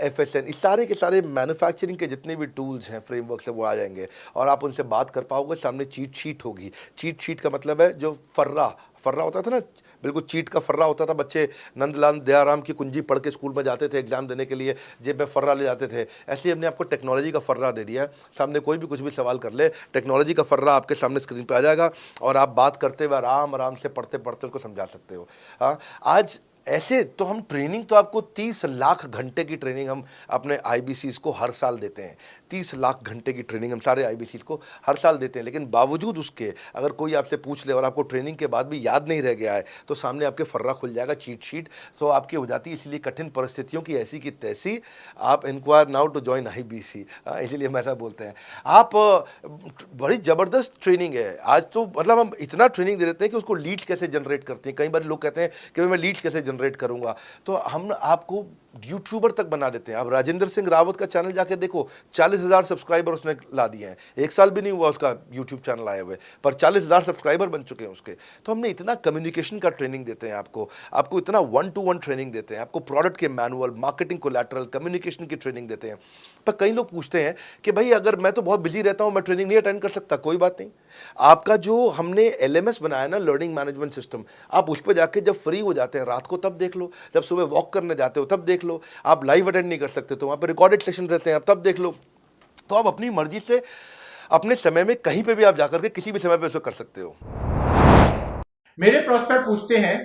FSN, इस सारे के सारे मैन्युफैक्चरिंग के जितने भी टूल्स हैं, फ्रेमवर्क से, वो आ जाएंगे और आप उनसे बात कर पाओगे। सामने चीट शीट होगी। चीट शीट का मतलब है जो फर्रा फर्रा होता था ना, बिल्कुल चीट का फर्रा होता था, बच्चे नंदलाल दयाराम की कुंजी पढ़ के स्कूल में जाते थे एग्जाम देने के लिए, जेब में फर्रा ले जाते थे। ऐसे ही हमने आपको टेक्नोलॉजी का फर्रा दे दिया है। सामने कोई भी कुछ भी सवाल कर ले, टेक्नोलॉजी का फर्रा आपके सामने स्क्रीन पे आ जाएगा और आप बात करते हुए आराम आराम से पढ़ते पढ़ते उसको समझा सकते हो। हाँ, आज ऐसे तो हम ट्रेनिंग तो आपको 30 लाख घंटे की ट्रेनिंग हम अपने आईबीसीज को हर साल देते हैं। 30 लाख घंटे की ट्रेनिंग हम सारे आईबीसीज को हर साल देते हैं। लेकिन बावजूद उसके अगर कोई आपसे पूछ ले और आपको ट्रेनिंग के बाद भी याद नहीं रह गया है तो सामने आपके फर्रा खुल जाएगा, चीट शीट तो आपकी हो जाती है। इसलिए कठिन परिस्थितियों की ऐसी की तैसी, आप inquire now to join IBC, इसलिए हम ऐसा बोलते हैं। आप बड़ी ज़बरदस्त ट्रेनिंग है आज तो, मतलब हम इतना ट्रेनिंग दे देते हैं कि उसको लीड कैसे जनरेट करते हैं। कई बार लोग कहते हैं कि मैं लीड कैसे जनरेट करूंगा, तो हम आपको यूट्यूबर तक बना देते हैं। अब राजेंद्र सिंह रावत का चैनल जाके देखो, 40,000 सब्सक्राइबर उसने ला दिए हैं। 1 साल भी नहीं हुआ उसका यूट्यूब चैनल आए हुए, पर 40,000 सब्सक्राइबर बन चुके हैं उसके। तो हमने इतना कम्युनिकेशन का ट्रेनिंग देते हैं आपको इतना 1-to-1 ट्रेनिंग देते हैं, आपको प्रोडक्ट के मैनुअल, मार्केटिंग कोलैटरल, कम्युनिकेशन की ट्रेनिंग देते हैं। पर कई लोग पूछते हैं कि भाई अगर मैं तो बहुत बिजी रहता हूं, मैं ट्रेनिंग नहीं अटेंड कर सकता। कोई बात नहीं, आपका जो हमने एलएमएस बनाया ना, लर्निंग मैनेजमेंट सिस्टम, आप उस पर जाके जब फ्री हो जाते हैं रात को तब देख लो, जब सुबह वॉक करने जाते हो तब देख लो। आप लाइव अटेंड नहीं कर सकते तो वहां पर रिकॉर्डेड सेशन रहते हैं, आप तब देख लो। तो आप अपनी मर्जी से अपने समय में कहीं पे भी आप जाकर के किसी भी समय पे उसको कर सकते हो। मेरे प्रोस्पेक्ट पूछते हैं,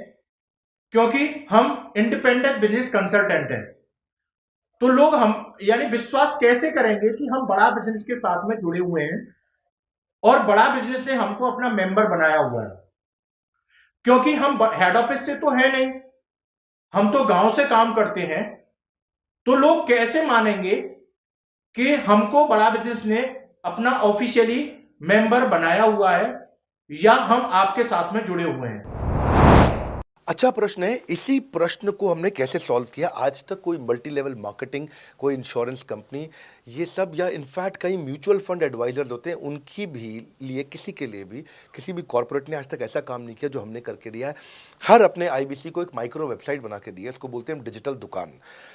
क्योंकि हम इंडिपेंडेंट बिजनेस कंसल्टेंट हैं, तो लोग हम यानी विश्वास कैसे करेंगे कि हम बड़ा बिजनेस के साथ में जुड़े हुए हैं और बड़ा बिजनेस ने हमको अपना मेंबर बनाया हुआ है। क्योंकि हम हेड ऑफिस से तो है नहीं, हम तो गांव से काम करते हैं, तो लोग कैसे मानेंगे कि हमको बड़ा बिजनेस ने अपना ऑफिशियली मेंबर बनाया हुआ है या हम आपके साथ में जुड़े हुए हैं। अच्छा प्रश्न है। इसी प्रश्न को हमने कैसे सॉल्व किया, आज तक कोई मल्टी लेवल मार्केटिंग, कोई इंश्योरेंस कंपनी, ये सब, या इनफैक्ट कई म्यूचुअल फंड एडवाइजर्स होते हैं, उनकी भी लिए किसी के लिए भी किसी भी कॉर्पोरेट ने आज तक ऐसा काम नहीं किया जो हमने करके दिया है। हर अपने आईबीसी को एक माइक्रो वेबसाइट बना के दी है, इसको बोलते हैं हम डिजिटल दुकान।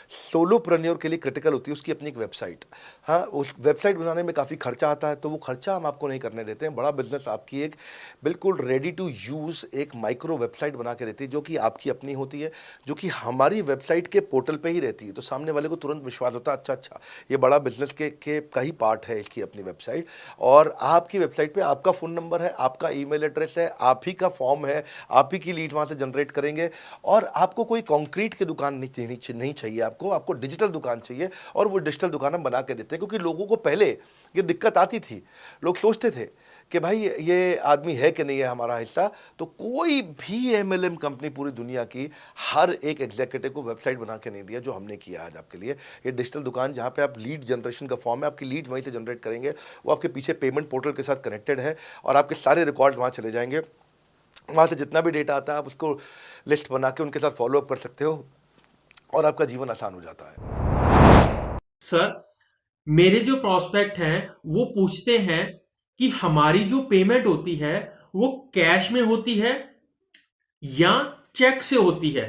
सोलोप्रेन्योर के लिए क्रिटिकल होती है उसकी अपनी एक वेबसाइट। हाँ, उस वेबसाइट बनाने में काफ़ी खर्चा आता है, तो वो खर्चा हम आपको नहीं करने देते हैं। बड़ा बिजनेस आपकी एक बिल्कुल रेडी टू यूज़ एक माइक्रो वेबसाइट बना के देती है, जो कि आपकी अपनी होती है, जो कि हमारी वेबसाइट के पोर्टल पे ही रहती है। तो सामने वाले को तुरंत विश्वास होता है, अच्छा ये बड़ा बिजनेस के का ही पार्ट है इसकी अपनी वेबसाइट। और आपकी वेबसाइट पे आपका फ़ोन नंबर है, आपका ईमेल एड्रेस है, आप ही का फॉर्म है, आप ही की लीड वहाँ से जनरेट करेंगे। और आपको कोई कॉन्क्रीट की दुकान नहीं चाहिए, आपको डिजिटल दुकान चाहिए। और वो डिजिटल दुकान हम बना के देते हैं, क्योंकि लोगों को पहले ये दिक्कत आती थी। लोग सोचते थे कि भाई ये आदमी है कि नहीं है हमारा हिस्सा। तो कोई भी एमएलएम कंपनी पूरी दुनिया की हर एक एग्जीक्यूटिव को वेबसाइट बना के नहीं दिया जो हमने किया आज आपके लिए। ये डिजिटल दुकान जहाँ पे आप लीड जनरेशन का फॉर्म है, आपकी लीड वहीं से जनरेट करेंगे, वो आपके पीछे पेमेंट पोर्टल के साथ कनेक्टेड है और आपके सारे रिकॉर्ड वहाँ चले जाएंगे। वहाँ से जितना भी डेटा आता है आप उसको लिस्ट बना के उनके साथ फॉलोअप कर सकते हो और आपका जीवन आसान हो जाता है। सर, मेरे जो प्रोस्पेक्ट हैं वो पूछते हैं कि हमारी जो पेमेंट होती है वो कैश में होती है या चेक से होती है।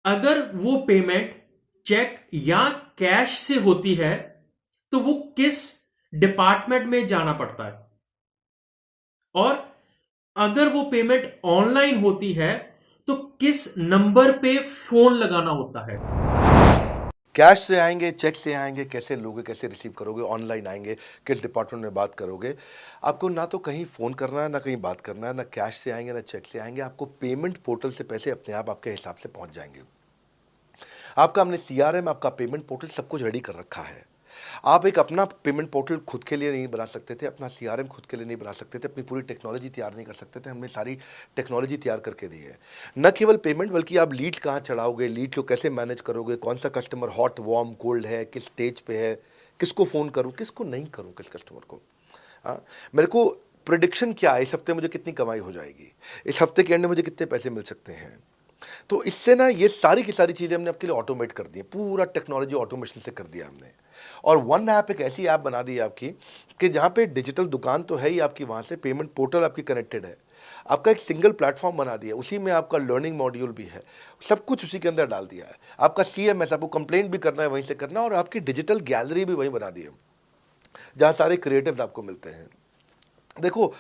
अगर वो पेमेंट चेक या कैश से होती है तो वो किस डिपार्टमेंट में जाना पड़ता है, और अगर वो पेमेंट ऑनलाइन होती है तो किस नंबर पे फोन लगाना होता है। कैश से आएंगे, चेक से आएंगे, कैसे लोगे, कैसे रिसीव करोगे, ऑनलाइन आएंगे, किस डिपार्टमेंट में बात करोगे। आपको ना तो कहीं फ़ोन करना है, ना कहीं बात करना है, ना कैश से आएंगे ना चेक से आएंगे। आपको पेमेंट पोर्टल से पैसे अपने आप आपके हिसाब से पहुंच जाएंगे। आपका हमने सीआरएम, आपका पेमेंट पोर्टल सब कुछ रेडी कर रखा है। आप एक अपना पेमेंट पोर्टल खुद के लिए नहीं बना सकते थे, अपना सीआरएम खुद के लिए नहीं बना सकते थे, अपनी पूरी टेक्नोलॉजी तैयार नहीं कर सकते थे। हमने सारी टेक्नोलॉजी तैयार करके दी है। न केवल पेमेंट, बल्कि आप लीड कहाँ चढ़ाओगे, लीड को कैसे मैनेज करोगे, कौन सा कस्टमर हॉट, वार्म, कोल्ड है, किस स्टेज पे है, किसको फ़ोन करूँ, किसको नहीं करूँ, किस कस्टमर को। मेरे को प्रेडिक्शन क्या है, इस हफ्ते मुझे कितनी कमाई हो जाएगी, इस हफ्ते के एंड में मुझे कितने पैसे मिल सकते हैं। तो इससे ना ये सारी की सारी चीज़ें हमने आपके लिए ऑटोमेट कर दी है, पूरा टेक्नोलॉजी ऑटोमेशन से कर दिया हमने। और वन ऐप एक ऐसी ऐप बना दी है आपकी कि जहाँ पे डिजिटल दुकान तो है ही आपकी, वहाँ से पेमेंट पोर्टल आपकी कनेक्टेड है, आपका एक सिंगल प्लेटफॉर्म बना दिया, उसी में आपका लर्निंग मॉड्यूल भी है, सब कुछ उसी के अंदर डाल दिया है। आपका CMS, आपको कंप्लेंट भी करना है वहीं से करना, और आपकी डिजिटल गैलरी भी वहीं बना दी है जहाँ सारे क्रिएटिव्स आपको मिलते हैं। देखो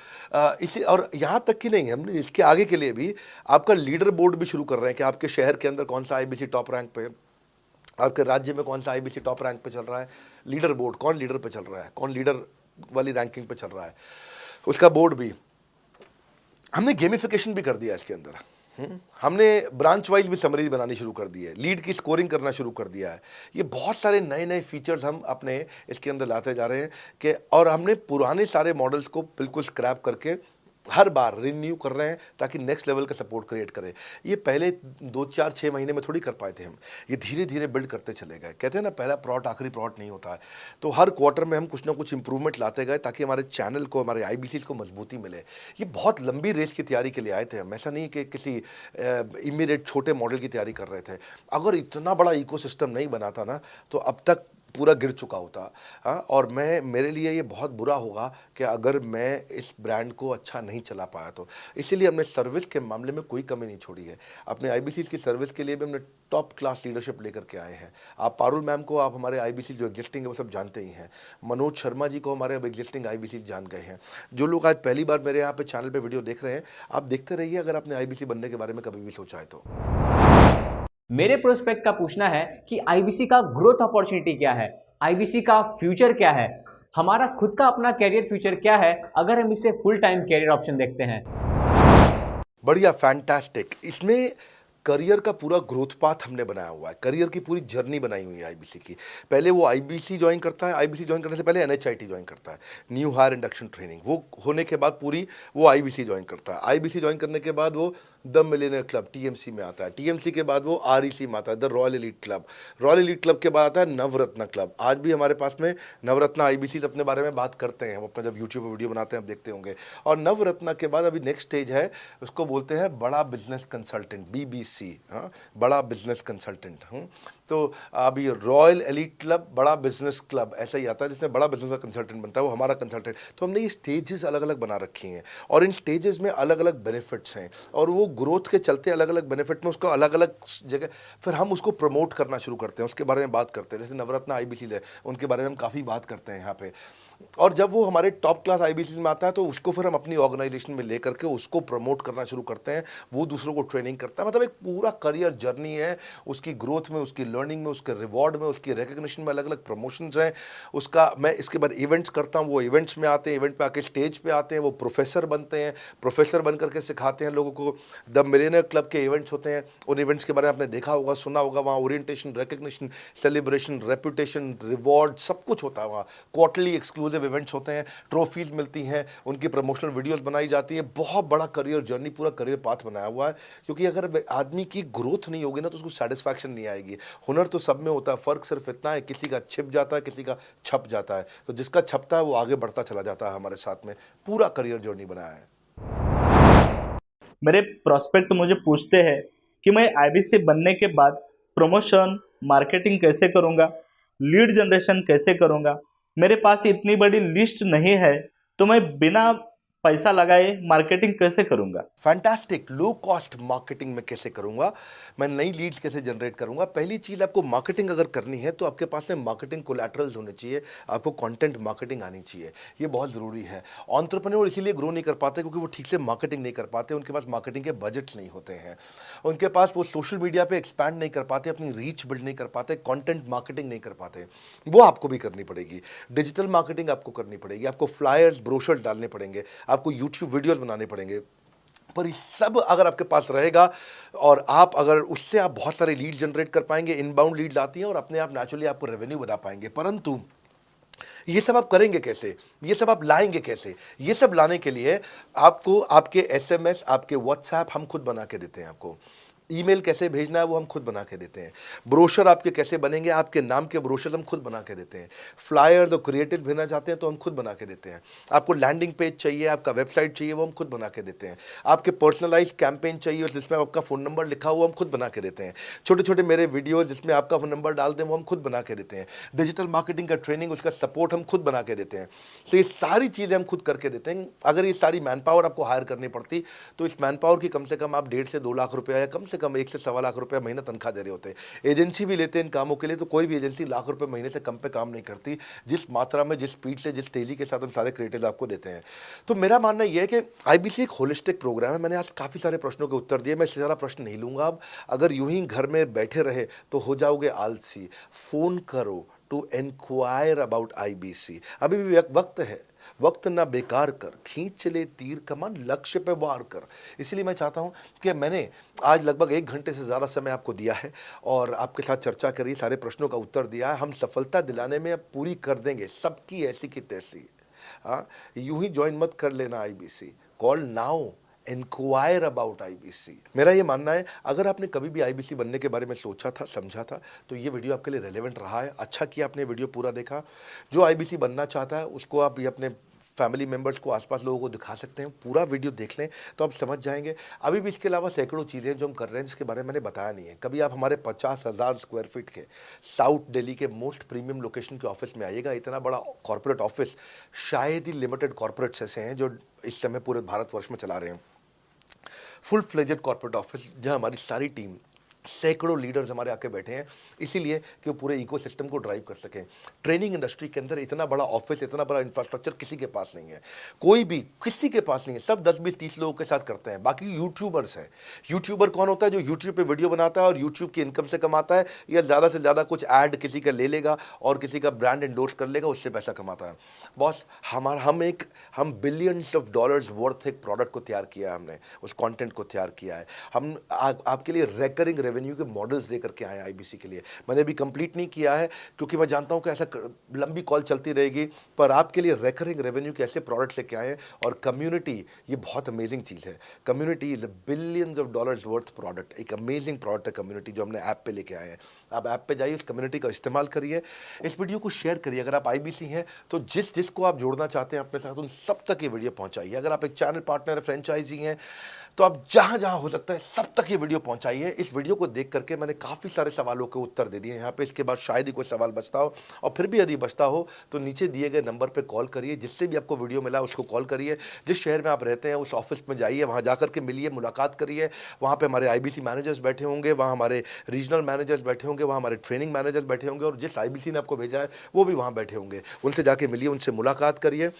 इसी और यहाँ तक कि नहीं, हमने इसके आगे के लिए भी आपका लीडर बोर्ड भी शुरू कर रहे हैं कि आपके शहर के अंदर कौन सा आईबीसी टॉप रैंक पे है, आपके राज्य में कौन सा आईबीसी टॉप रैंक पे चल रहा है, लीडर बोर्ड कौन लीडर पे चल रहा है, कौन लीडर वाली रैंकिंग पे चल रहा है, उसका बोर्ड भी हमने गेमिफिकेशन भी कर दिया इसके अंदर। हमने ब्रांच वाइज भी समरीज बनानी शुरू कर दी है, लीड की स्कोरिंग करना शुरू कर दिया है। ये बहुत सारे नए नए फीचर्स हम अपने इसके अंदर लाते जा रहे हैं कि और हमने पुराने सारे मॉडल्स को बिल्कुल स्क्रैप करके हर बार रिन्यू कर रहे हैं ताकि नेक्स्ट लेवल का सपोर्ट क्रिएट करें। ये पहले 2-4-6 महीने में थोड़ी कर पाए थे हम, ये धीरे धीरे बिल्ड करते चले गए। कहते हैं ना, पहला प्लॉट आखिरी प्लॉट नहीं होता है। तो हर क्वार्टर में हम कुछ ना कुछ इंप्रूवमेंट लाते गए ताकि हमारे चैनल को, हमारे आईबीसी को मजबूती मिले। ये बहुत लंबी रेस की तैयारी के लिए आए थे हम, ऐसा नहीं कि किसी इमीडिएट छोटे मॉडल की तैयारी कर रहे थे। अगर इतना बड़ा इकोसिस्टम नहीं बनाता ना तो अब तक पूरा गिर चुका होता। हाँ, और मेरे लिए ये बहुत बुरा होगा कि अगर मैं इस ब्रांड को अच्छा नहीं चला पाया तो। इसीलिए हमने सर्विस के मामले में कोई कमी नहीं छोड़ी है। अपने आईबीसी की सर्विस के लिए भी हमने टॉप क्लास लीडरशिप लेकर के आए हैं। आप पारुल मैम को, आप हमारे आईबीसी जो एग्जिस्टिंग है वो सब जानते ही हैं। मनोज शर्मा जी को हमारे अब एग्जिस्टिंग आईबीसी जान गए हैं। जो लोग आज पहली बार मेरे यहाँ पे चैनल पे वीडियो देख रहे हैं, आप देखते रहिए अगर आपने आईबीसी बनने के बारे में कभी भी सोचा है तो। मेरे प्रोस्पेक्ट का पूछना है कि आईबीसी का ग्रोथ अपॉर्चुनिटी क्या है, आईबीसी का फ्यूचर क्या है, हमारा खुद का अपना कैरियर फ्यूचर क्या है अगर हम इसे फुल टाइम कैरियर ऑप्शन देखते हैं। बढ़िया, फैंटास्टिक। इसमें करियर का पूरा ग्रोथ पाथ हमने बनाया हुआ है, करियर की पूरी जर्नी बनाई हुई है आईबीसी की। पहले वो आईबीसी ज्वाइन करता है, आईबीसी ज्वाइन करने से पहले एनएचआईटी ज्वाइन करता है, न्यू हायर इंडक्शन ट्रेनिंग। वो होने के बाद पूरी वो आईबीसी ज्वाइन करता है। आईबीसी ज्वाइन करने के बाद वो द मिलियनियर क्लब टीएमसी में आता है। टीएमसी के बाद वो आरईसी में आता है, the royal elite club. Royal elite club के बाद आता है नवरत्न क्लब। आज भी हमारे पास में नवरत्न आईबीसी अपने बारे में बात करते हैं, हम अपना जब यूट्यूब पर वीडियो बनाते हैं आप देखते होंगे। और नवरत्न के बाद अभी नेक्स्ट स्टेज है, उसको बोलते हैं बड़ा बिजनेस कंसल्टेंट, बीबीसी। हाँ, बड़ा बिजनेस कंसल्टेंट। तो अभी रॉयल एलीट क्लब, बड़ा बिजनेस क्लब, ऐसा ही आता है जिसमें बड़ा बिजनेस का कंसल्टेंट बनता है, वो हमारा कंसल्टेंट। तो हमने ये स्टेजेस अलग अलग बना रखी हैं और इन स्टेजेस में अलग अलग बेनिफिट्स हैं और वो ग्रोथ के चलते अलग अलग बेनिफिट में उसको अलग अलग जगह फिर हम उसको प्रमोट करना शुरू करते हैं, उसके बारे में बात करते हैं। जैसे नवरत्न आईबीसी है, उनके बारे में हम काफ़ी बात करते हैं यहाँ पे। और जब वो हमारे टॉप क्लास आईबीसी में आता है तो उसको फिर हम अपनी ऑर्गेनाइजेशन में लेकर के उसको प्रमोट करना शुरू करते हैं, वो दूसरों को ट्रेनिंग करता है। मतलब एक पूरा करियर जर्नी है, उसकी ग्रोथ में, उसकी लर्निंग में, उसके रिवॉर्ड में, उसकी रिकग्निशन में अलग अलग प्रमोशंस हैं उसका। मैं इसके बाद इवेंट्स करता हूँ, वो इवेंट्स में आते हैं, इवेंट पे आके स्टेज पे आते हैं, वो प्रोफेसर बनते हैं, प्रोफेसर बन करके सिखाते हैं लोगों को। द मिलियनियर क्लब के इवेंट्स होते हैं, उन इवेंट्स के बारे में आपने देखा होगा, सुना होगा। वहाँ orientation, recognition, celebration, reputation, reward सब कुछ होता है वहाँ। क्वार्टरली एक्सक्लूसिव इवेंट्स होते हैं, ट्रॉफीज मिलती हैं, उनकी प्रमोशनल वीडियोस बनाई जाती है। बहुत बड़ा करियर जर्नी, पूरा करियर पाथ बनाया हुआ है। क्योंकि अगर आदमी की ग्रोथ नहीं होगी ना तो उसको सेटिस्फैक्शन नहीं आएगी। हुनर तो सब में होता है, फ़र्क सिर्फ इतना है किसी का छिप जाता है, किसी का छप जाता है। तो जिसका छपता है वो आगे बढ़ता चला जाता है। हमारे साथ में पूरा करियर जर्नी बनाया है। मेरे प्रोस्पेक्ट मुझे पूछते हैं कि मैं आईबीसी बनने के बाद प्रमोशन, मार्केटिंग कैसे करूंगा, लीड जनरेशन कैसे करूंगा। मेरे पास इतनी बड़ी लिस्ट नहीं है तो मैं बिना पैसा लगाए मार्केटिंग कैसे करूंगा। फैंटास्टिक। लो कॉस्ट मार्केटिंग में कैसे करूंगा, मैं नई लीड्स कैसे जनरेट करूंगा। पहली चीज़, आपको मार्केटिंग अगर करनी है तो आपके पास में मार्केटिंग कोलैटरल्स होने चाहिए, आपको कंटेंट मार्केटिंग आनी चाहिए, ये बहुत ज़रूरी है। एंटरप्रेन्योर इसीलिए ग्रो नहीं कर पाते क्योंकि वो ठीक से मार्केटिंग नहीं कर पाते, उनके पास मार्केटिंग के बजट्स नहीं होते हैं, उनके पास वो सोशल मीडिया पर एक्सपैंड नहीं कर पाते, अपनी रीच बिल्ड नहीं कर पाते, कॉन्टेंट मार्केटिंग नहीं कर पाते। वो आपको भी करनी पड़ेगी। डिजिटल मार्केटिंग आपको करनी पड़ेगी, आपको फ्लायर्स, ब्रोशर्स डालने पड़ेंगे, आपको यूट्यूब वीडियोस बनाने पड़ेंगे। पर ये सब अगर आपके पास रहेगा और आप अगर उससे आप बहुत सारे लीड जनरेट कर पाएंगे, इनबाउंड लीड आती हैं और अपने आप नेचुरली आपको रेवेन्यू बना पाएंगे। परंतु ये सब आप करेंगे कैसे, ये सब आप लाएंगे कैसे? ये सब लाने के लिए आपको आपके एसएमएस, आपके व्हाट्सएप हम खुद बना के देते हैं। आपको ईमेल कैसे भेजना है वो हम खुद बना के देते हैं। ब्रोशर आपके कैसे बनेंगे, आपके नाम के ब्रोशर हम खुद बना के देते हैं। फ्लायर्स और क्रिएटिव भेजना चाहते हैं तो हम खुद बना के देते हैं। आपको लैंडिंग पेज चाहिए, आपका वेबसाइट चाहिए, वो हम खुद बना के देते हैं। आपके पर्सनलाइज्ड कैंपेन चाहिए और जिसमें आपका फ़ोन नंबर लिखा हुआ हम खुद बना के देते हैं। छोटे छोटे मेरे वीडियोज़ जिसमें आपका फ़ोन नंबर डाल दें वो हम खुद बना के देते हैं। डिजिटल मार्केटिंग का ट्रेनिंग, उसका सपोर्ट हम खुद बना के देते हैं। तो ये सारी चीज़ें हम खुद करके देते हैं। अगर ये सारी मैन पावर आपको हायर करनी पड़ती तो इस मैन पावर की कम से कम आप 1.5 से 2 लाख रुपया या कम से कम 1 से सवा लाख रुपए महीना तनख्वाह दे रहे होते हैं। एजेंसी भी लेते हैं इन कामों के लिए, तो कोई भी एजेंसी लाख रुपए महीने से कम पे काम नहीं करती, जिस मात्रा में, जिस स्पीड से, जिस तेजी के साथ हम सारे क्रिएटिव आपको देते हैं। तो मेरा मानना यह है कि IBC एक होलिस्टिक प्रोग्राम है। मैंने आज काफ़ी सारे प्रश्नों के उत्तर दिए, मैं इससे ज़्यादा प्रश्न नहीं लूँगा अब। अगर यूं ही घर में बैठे रहे तो हो जाओगे आलसी। फ़ोन करो टू इंक्वायर अबाउट IBC। अभी भी वक्त है, वक्त ना बेकार कर, खींच चले तीर कमान, लक्ष्य पे वार कर। इसलिए मैं चाहता हूं कि मैंने आज लगभग 1 घंटे से ज़्यादा समय आपको दिया है और आपके साथ चर्चा करी, सारे प्रश्नों का उत्तर दिया है। हम सफलता दिलाने में अब पूरी कर देंगे सबकी ऐसी की तैसी। हाँ, यूं ही ज्वाइन मत कर लेना IBC, call now, inquire about IBC। मेरा ये मानना है, अगर आपने कभी भी IBC बनने के बारे में सोचा था, समझा था, तो ये वीडियो आपके लिए रेलेवेंट रहा है। अच्छा किया आपने वीडियो पूरा देखा। जो IBC बनना चाहता है उसको आप ये अपने फैमिली मेम्बर्स को, आसपास लोगों को दिखा सकते हैं। पूरा वीडियो देख लें तो आप समझ जाएंगे। अभी भी इसके अलावा सैकड़ों चीज़ें जो हम कर रहे हैं जिसके बारे में मैंने बताया नहीं है। कभी आप हमारे 50,000 स्क्वायर फीट के साउथ दिल्ली के मोस्ट प्रीमियम लोकेशन के ऑफिस में आइएगा। इतना बड़ा कॉर्पोरेट ऑफिस शायद ही लिमिटेड कॉर्पोरेट्स ऐसे हैं जो इस समय पूरे भारतवर्ष में चला रहे हैं। फुल फ्लेजेड कॉर्पोरेट ऑफिस जहां हमारी सारी टीम, सैकड़ों लीडर्स हमारे आके बैठे हैं, इसीलिए कि वो पूरे इकोसिस्टम को ड्राइव कर सकें। ट्रेनिंग इंडस्ट्री के अंदर इतना बड़ा ऑफिस, इतना बड़ा इंफ्रास्ट्रक्चर किसी के पास नहीं है, कोई भी किसी के पास नहीं है। सब 10, 20, 30 लोगों के साथ करते हैं। बाकी यूट्यूबर्स हैं। यूट्यूबर कौन होता है? जो यूट्यूब पे वीडियो बनाता है और यूट्यूब की इनकम से कमाता है, या ज़्यादा से ज़्यादा कुछ ऐड किसी का ले लेगा और किसी का ब्रांड एंडोर्स कर लेगा, उससे पैसा कमाता है। बॉस, हम बिलियंस ऑफ डॉलर्स वर्थ एक प्रोडक्ट को तैयार किया है, हमने उस कंटेंट को तैयार किया है। हम आपके लिए रेकरिंग रेवेन्यू के मॉडल्स लेकर के आए हैं IBC के लिए। मैंने अभी कंप्लीट नहीं किया है क्योंकि मैं जानता हूं कि ऐसा लंबी कॉल चलती रहेगी, पर आपके लिए रेकरिंग रेवेन्यू के ऐसे प्रोडक्ट्स लेके आए हैं। और कम्युनिटी, ये बहुत अमेजिंग चीज़ है। Community is a billions of dollars worth product. एक अमेजिंग प्रोडक्ट है कम्युनिटी, जो हमने ऐप पे लेके आए हैं। आप ऐप पे जाइए, इस कम्युनिटी का इस्तेमाल करिए, इस वीडियो को शेयर करिए। अगर आप IBC हैं तो जिसको आप जोड़ना चाहते हैं अपने साथ, उन सब तक ये वीडियो पहुंचाइए। अगर आप एक चैनल पार्टनर, फ्रेंचाइजी हैं, तो आप जहां हो सकता है सब तक ये वीडियो पहुंचाइए। इस वीडियो को देख करके मैंने काफ़ी सारे सवालों के उत्तर दे दिए यहाँ पे। इसके बाद शायद ही कोई सवाल बचता हो, और फिर भी यदि बचता हो तो नीचे दिए गए नंबर पे कॉल करिए। जिससे भी आपको वीडियो मिला उसको कॉल करिए। जिस शहर में आप रहते हैं उस ऑफिस में जाइए, वहाँ जाकर के मिलिए, मुलाकात करिए। वहाँ पे हमारे IBC मैनेजर्स बैठे होंगे, वहाँ हमारे रीजनल मैनेजर्स बैठे होंगे, वहाँ हमारे ट्रेनिंग मैनेजर्स बैठे होंगे, और जिस IBC ने आपको भेजा है वो भी वहाँ बैठे होंगे। उनसे जाके मिलिए, उनसे मुलाकात करिए।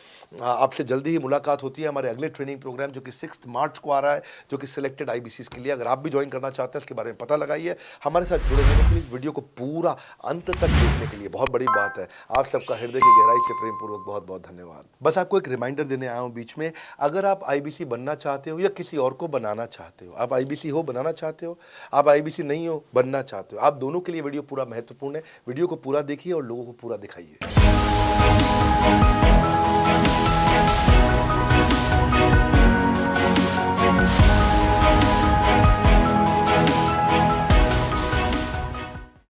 आपसे जल्दी ही मुलाकात होती है। हमारे अगले ट्रेनिंग प्रोग्राम जो कि 6 मार्च को आ रहा है, जो कि सिलेक्टेड IBCs के लिए, अगर आप भी ज्वाइन करना चाहते हैं इसके बारे में पता लगाइए। हमारे साथ जुड़े रहने के लिए, इस वीडियो को पूरा अंत तक देखने के लिए बहुत बड़ी बात है। आप सबका हृदय की गहराई से प्रेम पूर्वक बहुत बहुत धन्यवाद। बस आपको एक रिमाइंडर देने आया हूँ बीच में, अगर आप IBC बनना चाहते हो या किसी और को बनाना चाहते हो, आप IBC हो, बनाना चाहते हो, आप IBC नहीं हो, बनना चाहते हो, आप दोनों के लिए वीडियो पूरा महत्वपूर्ण है। वीडियो को पूरा देखिए और लोगों को पूरा दिखाइए।